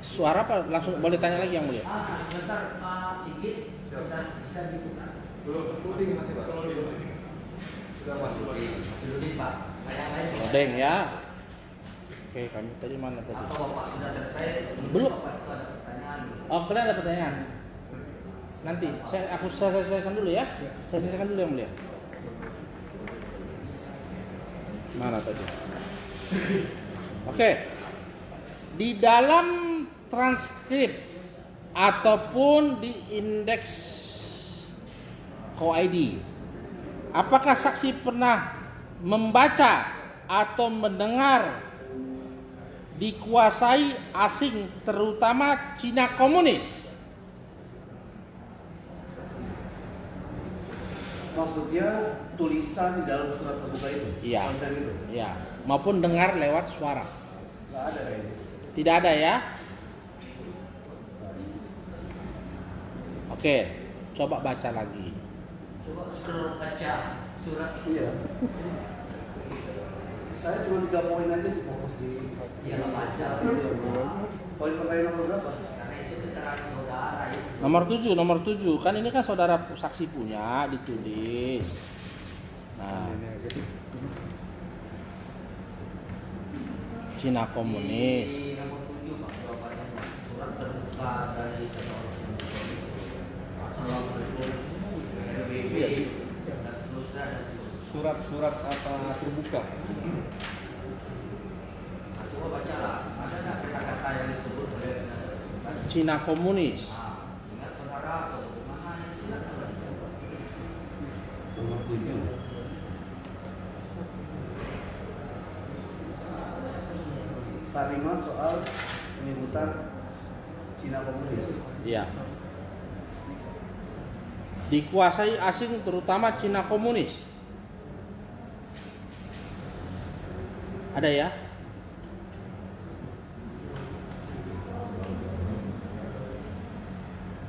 suara apa? Langsung boleh tanya lagi yang mulia. Sebentar Pak Sigit sudah bisa dibuka. Belum. Loading masih Pak. Kalau di Sudah masuk. Masih Pak. Yang lain Lodeng ya. Oke, kami tadi mana tadi? atau Bapak sudah selesai? Belum. Bapak itu ada pertanyaan. Oh, kalian ada pertanyaan? Nanti aku selesaikan dulu ya. Saya selesaikan dulu yang mulia. Mana tadi? Oke. Di dalam transkrip ataupun di indeks KOID, apakah saksi pernah membaca atau mendengar dikuasai asing terutama Cina komunis? Maksudnya tulisan di dalam surat terbuka itu? Iya. Konten itu? Ya, maupun dengar lewat suara. Nggak ada kayaknya. Tidak ada ya? Oke, coba baca lagi. Coba suruh baca surat itu. Iya. Saya cuma 3 poin aja sih fokus di. Iya, nggak baca. Poin pertanyaan nomor berapa? Karena itu keterangan saudara itu. Nomor 7 kan ini kan saudara saksi punya ditulis. Nah, Cina komunis. Di nomor 7 Pak jawabannya surat terbuka dari Assalamualaikum RBB dan seterusnya dan seterusnya. Surat-surat apa terbuka? Nah, coba bacalah. Ada nggak kata-kata yang disebut oleh Cina komunis. ingat saudara atau bagaimana? Silakan baca. Nomor 7. Kalimat soal penyebutan Cina komunis. Iya. Dikuasai asing terutama Cina komunis. Ada ya?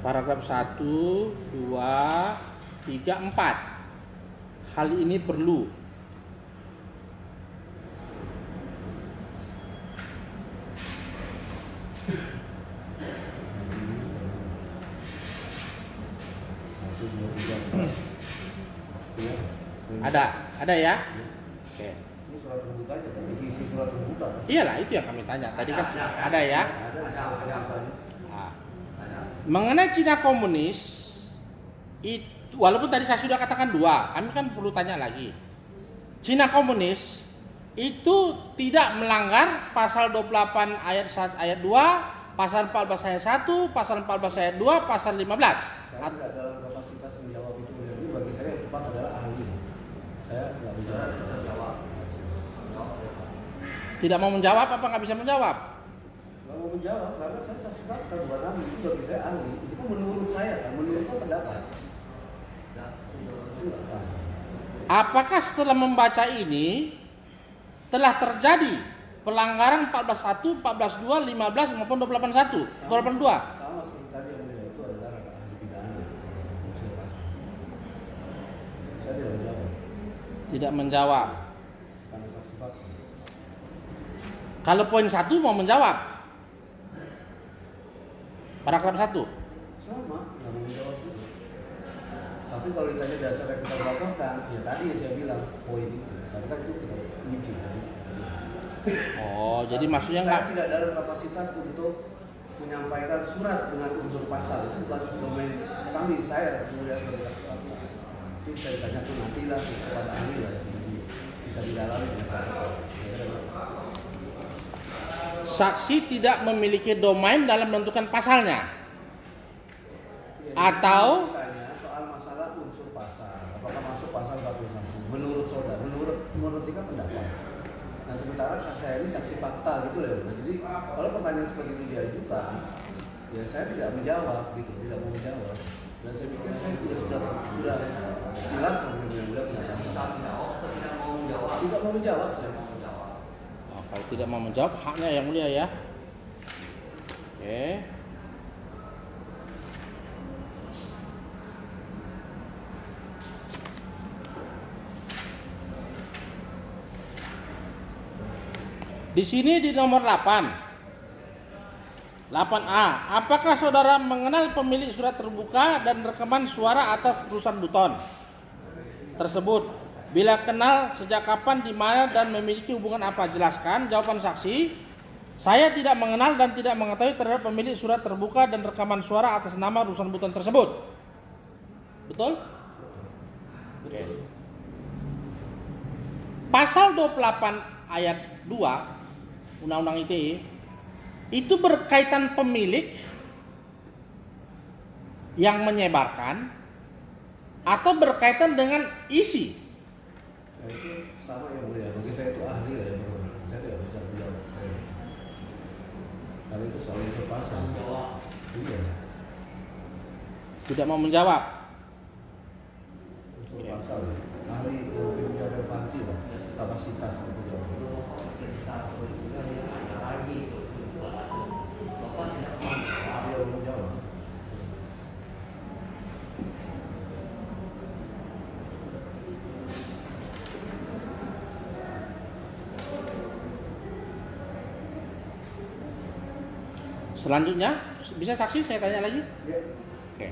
Paragraf 1, 2, 3, 4. Hal ini perlu. Ada ya? Oke. Ini surat terbuka aja, tapi isi surat terbuka. Iyalah itu yang kami tanya. Tadi kan ada ya? Ada. Ada. Ah. Ada. Mengenai Cina komunis, itu, walaupun tadi saya sudah katakan 2, kami kan perlu tanya lagi. Cina komunis itu tidak melanggar pasal 28 ayat 1 ayat 2, pasal 14 ayat 1, pasal 14 ayat 2, pasal 15. Saya tidak dalam kapasitas menjawab itu. Jadi bagi saya yang tepat adalah ahli. Saya nggak menjawab. Tidak mau menjawab apa nggak bisa menjawab? Nggak mau menjawab karena saya saksi fakta bukan ahli. Itu bagi saya ahli. Itu kan menurut saya kan, menurut saya pendapat. Itu nggak pas. Apakah setelah membaca ini telah terjadi pelanggaran 14.1, 14.2, 15 maupun 28.1, 28.2? Sama seperti tadi yang mulia, itu adalah ranah ahli pidana. Unsur pasal. Saya tidak menjawab Tidak menjawab. karena saksi fakta. Kalau poin 1 mau menjawab. Paragraf 1. Sama, nggak mau menjawab juga. Tapi kalau ditanya dasar yang kita laporkan, ya tadi yang saya bilang poin itu. Tapi kan itu kita izin. Oh, jadi maksudnya Saya nggak. tidak dalam kapasitas untuk menyampaikan surat dengan unsur pasal. Itu bukan domain kami. Saya kemudian sebagai saksi fakta. Itu saya tanya tuh nantilah kepada ahli lah. Bisa didalami. Saksi tidak memiliki domain dalam menentukan pasalnya. Atau tanya soal masalah unsur pasal, apakah masuk pasal 41? Menurut saudara, menurut Tika pendapat. Nah sementara saya ini saksi fakta gitu loh. Nah, jadi kalau pertanyaan seperti itu diajukan, ya saya tidak menjawab gitu, tidak mau menjawab. Dan saya pikir saya sudah jelas mengenai pendapat. Tidak mau menjawab saya. oh, kalau tidak mau menjawab haknya yang mulia ya. Oke. Di sini di nomor 8A, apakah saudara mengenal pemilik surat terbuka dan rekaman suara atas tulisan buton tersebut? Bila kenal, sejak kapan, di mana, dan memiliki hubungan apa? Jelaskan. Jawaban saksi, saya tidak mengenal dan tidak mengetahui terhadap pemilik surat terbuka dan rekaman suara atas nama tulisan buton tersebut. Betul? Oke. Pasal 28 ayat 2 Undang-Undang ITE itu berkaitan pemilik yang menyebarkan atau berkaitan dengan isi. Nah, itu sama yang mulia. Bagi saya itu ahli lah yang berwenang. Saya tidak bisa menjawab. Kalau itu soal unsur pasal. Iya. Tidak mau menjawab. Unsur pasal. Ahli yang lebih punya relevansi lah. Kapasitas untuk jawab. Dia mau menjawab. Selanjutnya, bisa saksi saya tanya lagi? Ya. Oke.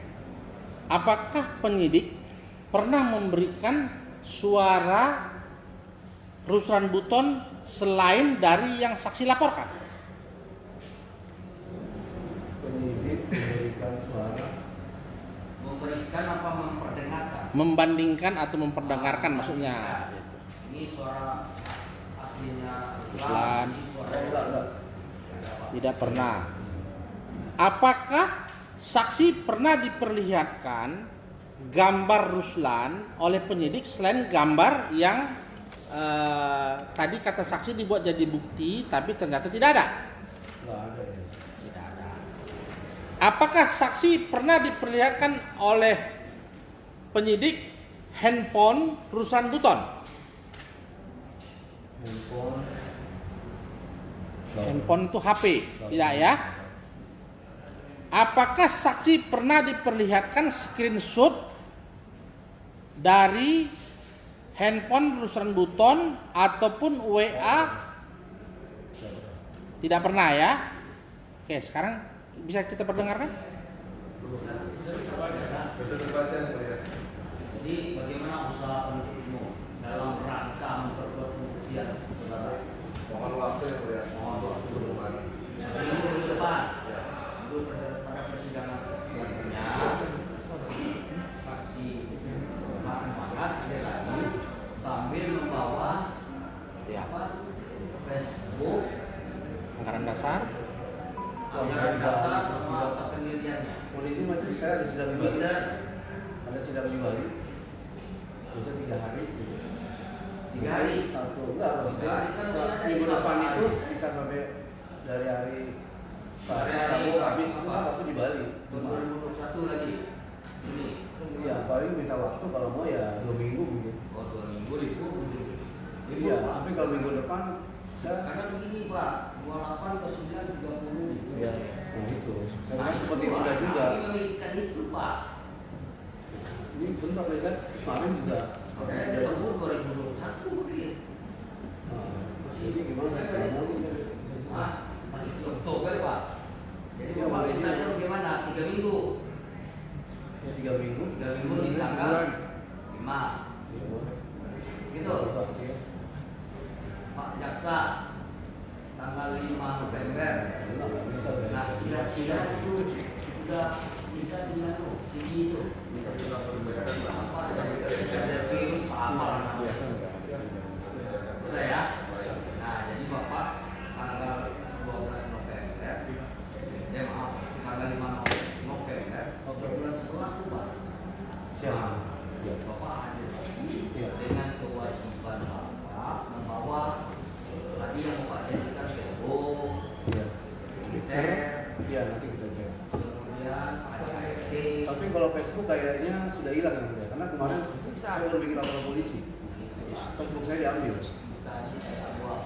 Apakah penyidik pernah memberikan suara ruslan buton selain dari yang saksi laporkan? Penyidik memberikan suara. Memberikan apa memperdengarkan? Membandingkan atau memperdengarkan maksudnya. Ini suara aslinya Ruslan. ini suara Enggak. Tidak pernah. Apakah saksi pernah diperlihatkan gambar Ruslan oleh penyidik selain gambar yang tadi kata saksi dibuat jadi bukti tapi ternyata tidak ada? Enggak ada ya. Tidak ada. Apakah saksi pernah diperlihatkan oleh penyidik handphone Ruslan buton? Handphone itu HP, tidak ya? Apakah saksi pernah diperlihatkan screenshot dari handphone Ruslan buton ataupun WA? Tidak pernah ya? Oke, sekarang bisa kita perdengarkan? Bisa terbaca yang mulia. Jadi bagaimana usaha penuntut umum dalam rangka memperkuat pembuktian saudara? Mohon waktu yang mulia untuk depan. Minggu depan, Ya. minggu pada persidangan ada sidang di Bali, biasa 3 hari. 3 hari? Satu, enggak, maksudnya minggu depan itu bisa sampai dari hari Selasa, Rabu, Kamis itu saya pasti di Bali. 2021 lagi. Juni. Iya, paling minta waktu kalau mau ya 2 minggu mungkin. Oh, 2 minggu libur. Iya, tapi kalau minggu depan saya Karena begini Pak, 28 ke 9 30 gitu. ya, nah itu. Saya kan seperti itu juga. Ini memikirkan itu Pak. Ini bentar ya kan, kemarin juga seperti Makanya itu. ketemu 2021 mungkin. Jadi gimana? Ah, masih Oktober Pak. Jadi Ya, Bapak boleh mintanya juga. bagaimana? 3 minggu. Ya 3 minggu. 3 minggu di tanggal 5. Ya, boleh. Gitu. Ya. Pak Jaksa tanggal 5 November. Nggak bisa, ya. Nah, kira-kira itu sudah bisa dengan CD itu. Apa ada virus apa namanya? Bisa ya? Nah, jadi Bapak tanggal 12 November, maaf, tanggal 5 November, bulan 11 tuh Pak. Siap. Nah, Ya. Bapak hadir lagi Ya. dengan kewajiban Bapak membawa tadi yang Bapak jadikan Facebook, Ya. Twitter, Ya, nanti kita cek. kemudian ada ART. Tapi kalau Facebook kayaknya sudah hilang ya, karena kemarin saya baru bikin laporan polisi. Facebook saya diambil. Tadi saya buat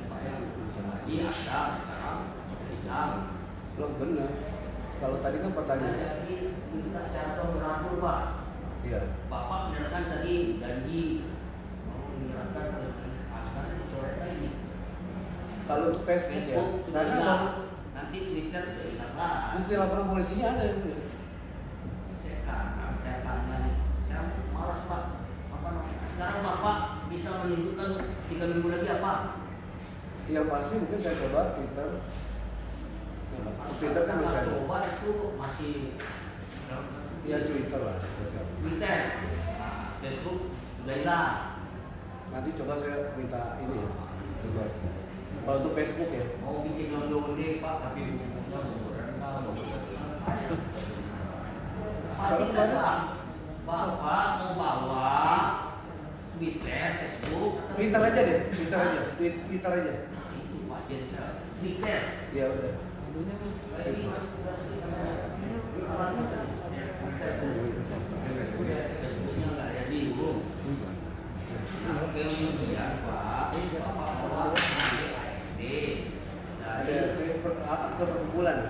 Pak yang tadi ada, sekarang hilang. Loh benar. Kalau tadi kan Nah, pertanyaan. jadi kita cara tahu beratur Pak. Iya. Bapak menyerahkan tadi janji mau menyerahkan asalnya dicoret lagi. Kalau untuk Facebook ya, Facebook sudah karena hilang. baru Nanti Twitter sudah hilang lah. bukti laporan polisinya ada yang Sekarang saya tanya nih, saya malas Pak. Apa namanya? Sekarang Bapak bisa menunjukkan 3 minggu lagi apa? yang pasti mungkin saya coba Twitter. Ya, Twitter kan masih ada. Coba itu masih Ya Twitter lah. Siap. Twitter, nah, Facebook sudah hilang. Nanti coba saya minta ini ya. Coba. Kalau untuk Facebook ya. Mau bikin onde-onde Pak, tapi bukunya berenang. Pasti Kalau Pak, Bapak mau bawa Twitter, Facebook, Twitter aja deh, Twitter aja. Twitter aja. Nah, itu Pak Jenderal. Twitter. Ya udah. Kayak ini Mas, sudah sering alatnya tadi. Facebooknya nggak ada di room. Nah, kemudian Pak, Bapak bawa ART Ada dari akte perkumpulan.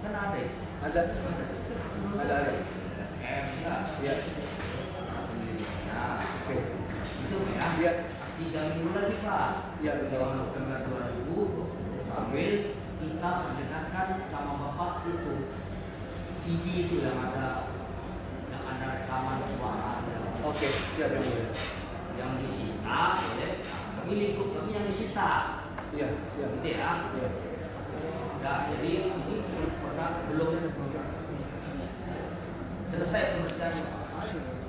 kan ada. Ada. Ada. SM ya. Ya. Nah, Oke. itu ya. Ya. 3 minggu lagi Pak. Ya, betul. Di November 2000 sambil kita mendengarkan sama Bapak itu CD itu yang ada rekaman suara Oke, siap ya boleh. yang disita oleh kami lingkup kami yang disita. Iya, siap. Gitu ya. Iya. Nah, jadi ini belum selesai pemeriksaan.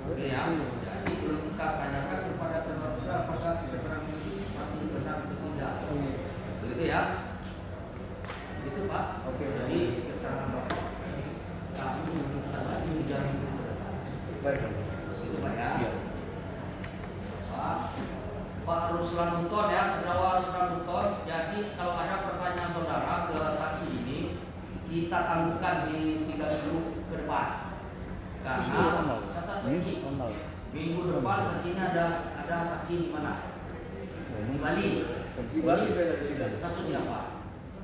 Oke ya. Jadi belum kita tanyakan kepada pemeriksa apakah keterangan itu masih benar atau tidak. Begitu ya. Itu Pak. Oke. Jadi keterangan Bapak kami menuntutkan lagi menjalani Baik. itu Pak ya. Iya. Pak Ruslan Buton ya, terdakwa Ruslan Buton. Jadi kalau ada pertanyaan saudara ke saksi ini, kita tangguhkan di 3 minggu ke depan. Karena catat ini minggu depan saksinya ada saksi di mana? Di Bali. Di Bali saya dari sidang. Kasus siapa?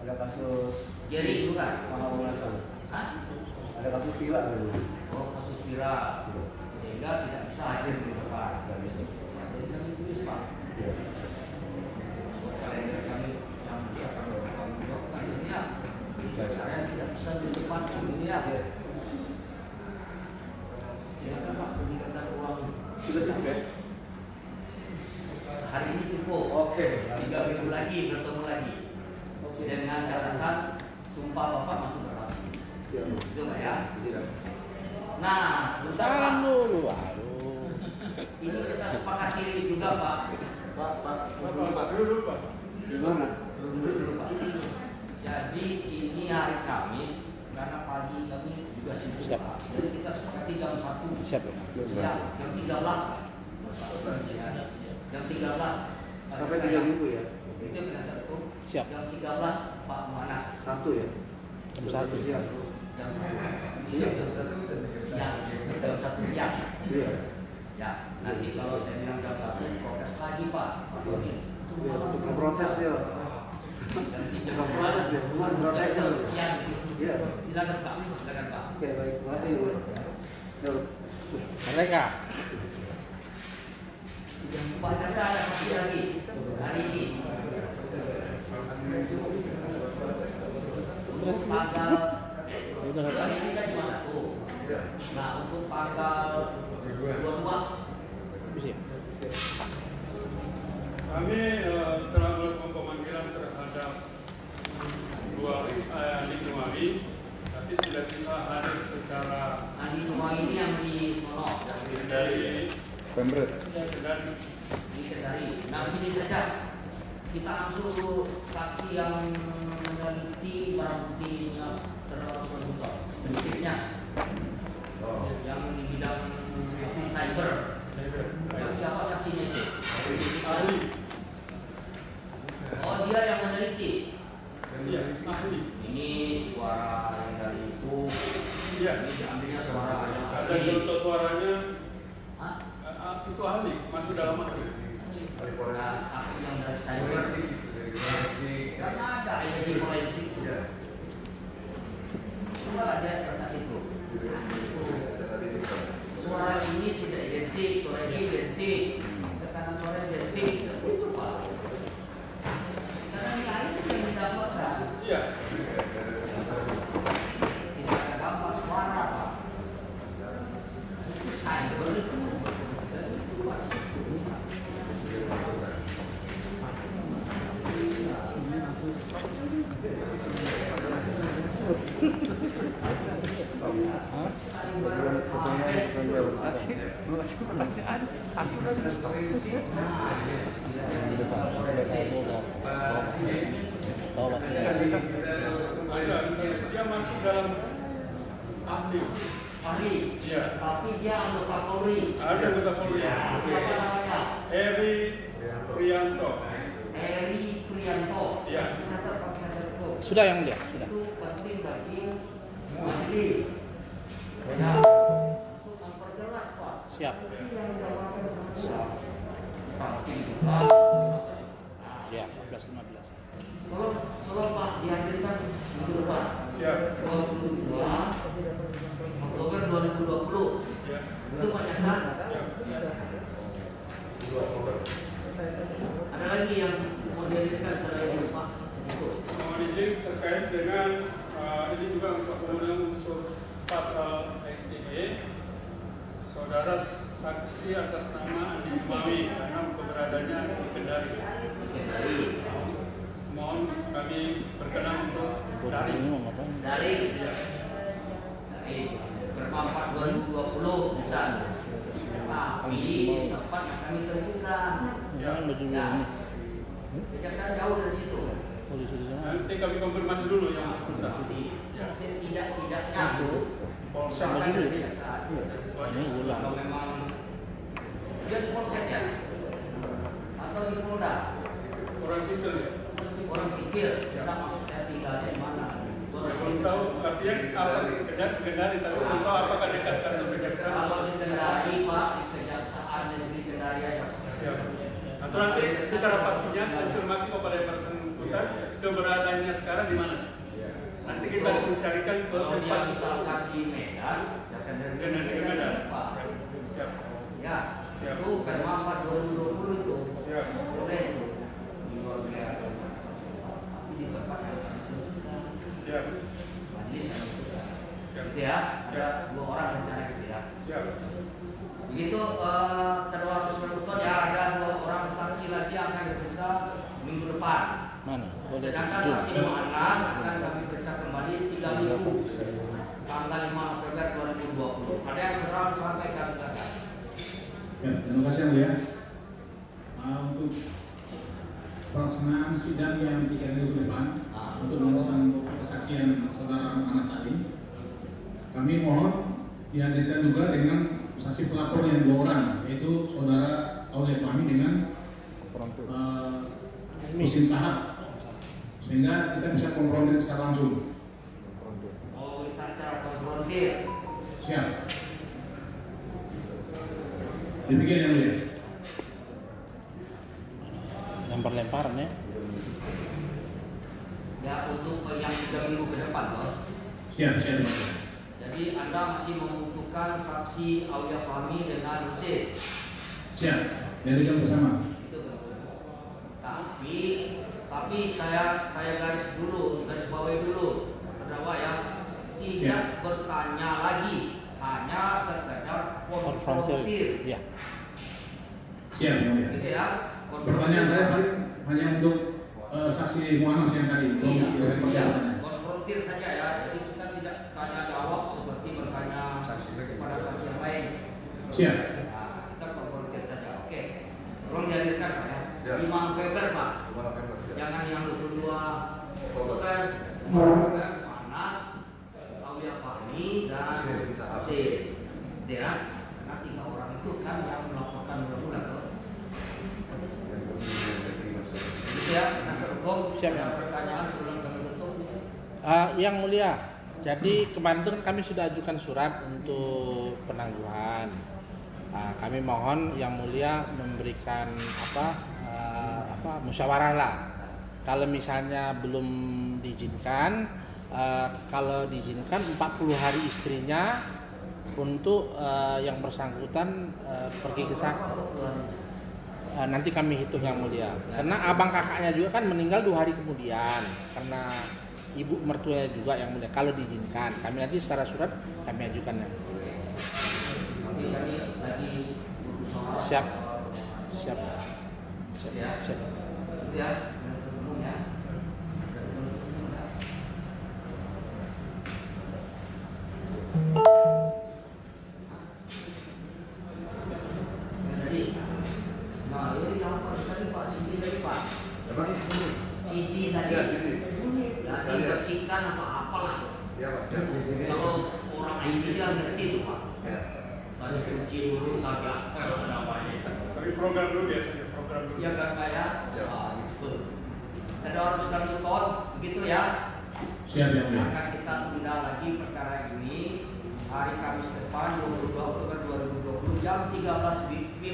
Ada kasus Jerry bukan? Mahaulasan. Hah? Ada kasus Vila dulu. Oh, kasus viral. Sehingga tidak bisa hadir di depan. Nggak bisa. Jadi yang ditulis Pak. Iya. Kalender kami yang bisa kami jawabkan ini ya. Saya tidak bisa di depan ini ya. Iya. Silakan Pak, berikan uang. Sudah cukup ya? Hari ini cukup. Oke. 3 minggu lagi bertemu lagi. Oke. Dengan catatan sumpah Bapak masih berlaku. Siap. Itu Pak ya. Siap. Nah, sebentar Pak. Salam dulu, aduh. Ini kita sepakati juga Pak. Pak, dulu Pak. Dulu Pak. Gimana? Dulu Pak. Jadi ini hari Kamis karena pagi kami juga sibuk Siap. Pak. Jadi kita sepakati jam 1. Siap. Ya, jam 13. Jam 13. Sampai 3.000 ya. Itu penasihat hukum. Siap. Jam 13 Pak Muanas. 1 ya. Jam 1 siang. Jam 1 Iya. siang. Jam 1 siang. Iya. Ya, nanti kalau saya bilang jam 1 protes lagi Pak Doni. Iya, untuk protes ya. Bukan protes ya, semua protes ya. Siang. Iya. Silakan Pak. Silakan Pak. Oke, baik. Terima kasih. Yuk. Mereka. Pada saya masih lagi hari ini tanggal hari ini kan cuma 1. Nah untuk tanggal 22 Kami telah melakukan pemanggilan terhadap Andi Nuari, tapi tidak bisa hadir secara Andi Nuari ini yang di Solo dari Pemret. di Kendari. Nah ini saja kita langsung saksi yang meneliti barang buktinya termasuk komputer prinsipnya yang di bidang cyber. Siapa saksinya itu? ahli. Oh dia yang meneliti. Iya, ahli. Ini suara yang dari itu. Iya. Ini diambilnya suara yang Ada ahli. contoh suaranya. Hah? Itu ahli, masuk dalam ahli. Nah, saksi yang dari cyber. Karena ada yang di forensik. Coba ada kertas itu. Suara ini tidak identik, suara ini identik, tekanan suara identik, itu Pak. Karena ini air itu yang didapatkan. Iya. Tidak ada gambar suara Pak. Cyber itu. Dia masuk dalam ahli. Ahli. Iya. Tapi dia anggota Polri. Ada anggota Polri. Siapa namanya? Heri Prianto. Heri Prianto. Iya. Catat Pak Catatku. Sudah yang mulia, sudah. Itu penting bagi majelis. Ya. Untuk memperjelas Pak. Siap. Itu yang dilakukan sama samping juga. Ya, 14-15. Tolong Pak dihadirkan minggu depan. Siap. 22 Oktober 2020. Ya. Itu banyak kan? Ada lagi yang mau dihadirkan selain itu Pak? Itu. Mohon izin terkait dengan ini juga untuk memenuhi unsur pasal ITE. Saudara saksi atas nama Andi Jumawi karena keberadaannya di Kendari. Dari Mohon kami berkenan untuk dari. dari bermanfaat 2020 bisa. Tapi tempat yang kami tentukan. Ya. Kejaksaan jauh dari situ. Nanti kami konfirmasi dulu yang bersangkutan. Ya. Setidak-tidaknya Polsek Polsek dulu. dari kejaksaan. Kalau memang dia di polsek ya atau di Polda Orang sipil ya. orang sipil kita maksud saya tinggalnya di mana Belum tahu artinya apa Kendari tapi belum tahu apakah dekat kantor kejaksaan. kalau di Kendari Pak di kejaksaan negeri Kendari aja. Siap. Atau nanti secara pastinya konfirmasi kepada yang bersangkutan keberadaannya sekarang di mana. Nanti kita harus mencarikan ke Kalau dia tempat misalkan di Medan kejaksaan negeri di Medan Medan. Pak Siap. ya Siap. itu bermanfaat 2020 itu Siap. boleh itu di luar wilayah tapi di tempat yang tentukan. Siap. Majelis yang tentukan. Siap. Gitu ya ada 2 orang rencana gitu ya. Siap. Begitu terdakwa bersangkutan ya ada 2 orang saksi lagi yang akan diperiksa minggu depan. Mana? Boleh. Sedangkan saksi Mu'anas akan kami periksa kembali 3 minggu tanggal 5 November 2020. Ada yang serang sampai kami saja. Ya, terima kasih Yang Mulia. Untuk pelaksanaan sidang yang 3 minggu ke depan untuk melakukan kesaksian saudara Anas tadi, kami mohon dihadirkan juga dengan saksi pelapor yang 2 orang, yaitu saudara Aulia Fahmi dengan Husin Sahab, sehingga kita bisa konfrontir secara langsung. Oh, kita cara konfrontir. Siap. Demikian yang mulia. Lempar-lemparan ya. Ya, untuk yang 3 minggu ke depan, Bos. Siap. Jadi Anda masih membutuhkan saksi Aulia Fahmi dengan Husin. Siap. Jadikan bersama. Tapi saya garis bawahi dulu, terdakwa ya, tidak bertanya lagi, hanya sekedar konfrontir. Ya. Siap yang mulia. Gitu ya. Pertanyaan saya hanya untuk saksi Muhammad yang tadi. Konfrontir saja ya. Jadi kita tidak tanya jawab seperti bertanya kepada saksi yang lain. Siap. Nah, kita konfrontir saja. Oke. Tolong dihadirkan Pak ya. Siap. 5 November Pak. 5 November siap. Jangan yang 22 Oktober. Panas, Aulia Fahmi dan Husin Sahab. Ya. Karena 3 orang itu kan yang melaporkan bulan-bulan. Ya, Siap. Ada pertanyaan sebelum kami tutup. Yang mulia, jadi kemarin itu kan kami sudah ajukan surat untuk penangguhan. Kami mohon yang mulia memberikan musyawarah lah. Kalau misalnya belum diizinkan, kalau diizinkan 40 hari istrinya untuk yang bersangkutan pergi ke sana. Nanti kami hitung yang mulia. Karena abang kakaknya juga kan meninggal 2 hari kemudian. Karena ibu mertuanya juga yang mulia. Kalau diizinkan, kami nanti secara surat kami ajukan yang mulia. Nanti tadi lagi soal Siap. ya. Belum ya. Nah, ini yang tadi Pak Sidi tadi Pak. Apa? Sidi tadi. Ya, Sidi. Nanti bersihkan apa apalah. Ya, Pak. Siap. Kalau orang IT dia ngerti tuh Pak. Ya. Tadi kunci dulu saja. Tapi program dulu biasanya, program dulu. Iya kan Pak ya? Siap. Gitu. Ada harus satu ton, begitu ya. Siap yang mulia. Akan kita tunda lagi perkara ini hari Kamis depan 22 Oktober 2020 jam 13 WIB.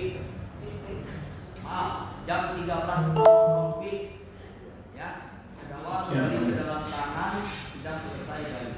Maaf, jam 13 WIB. Ya, terdakwa kembali ke dalam tahanan dan selesai dari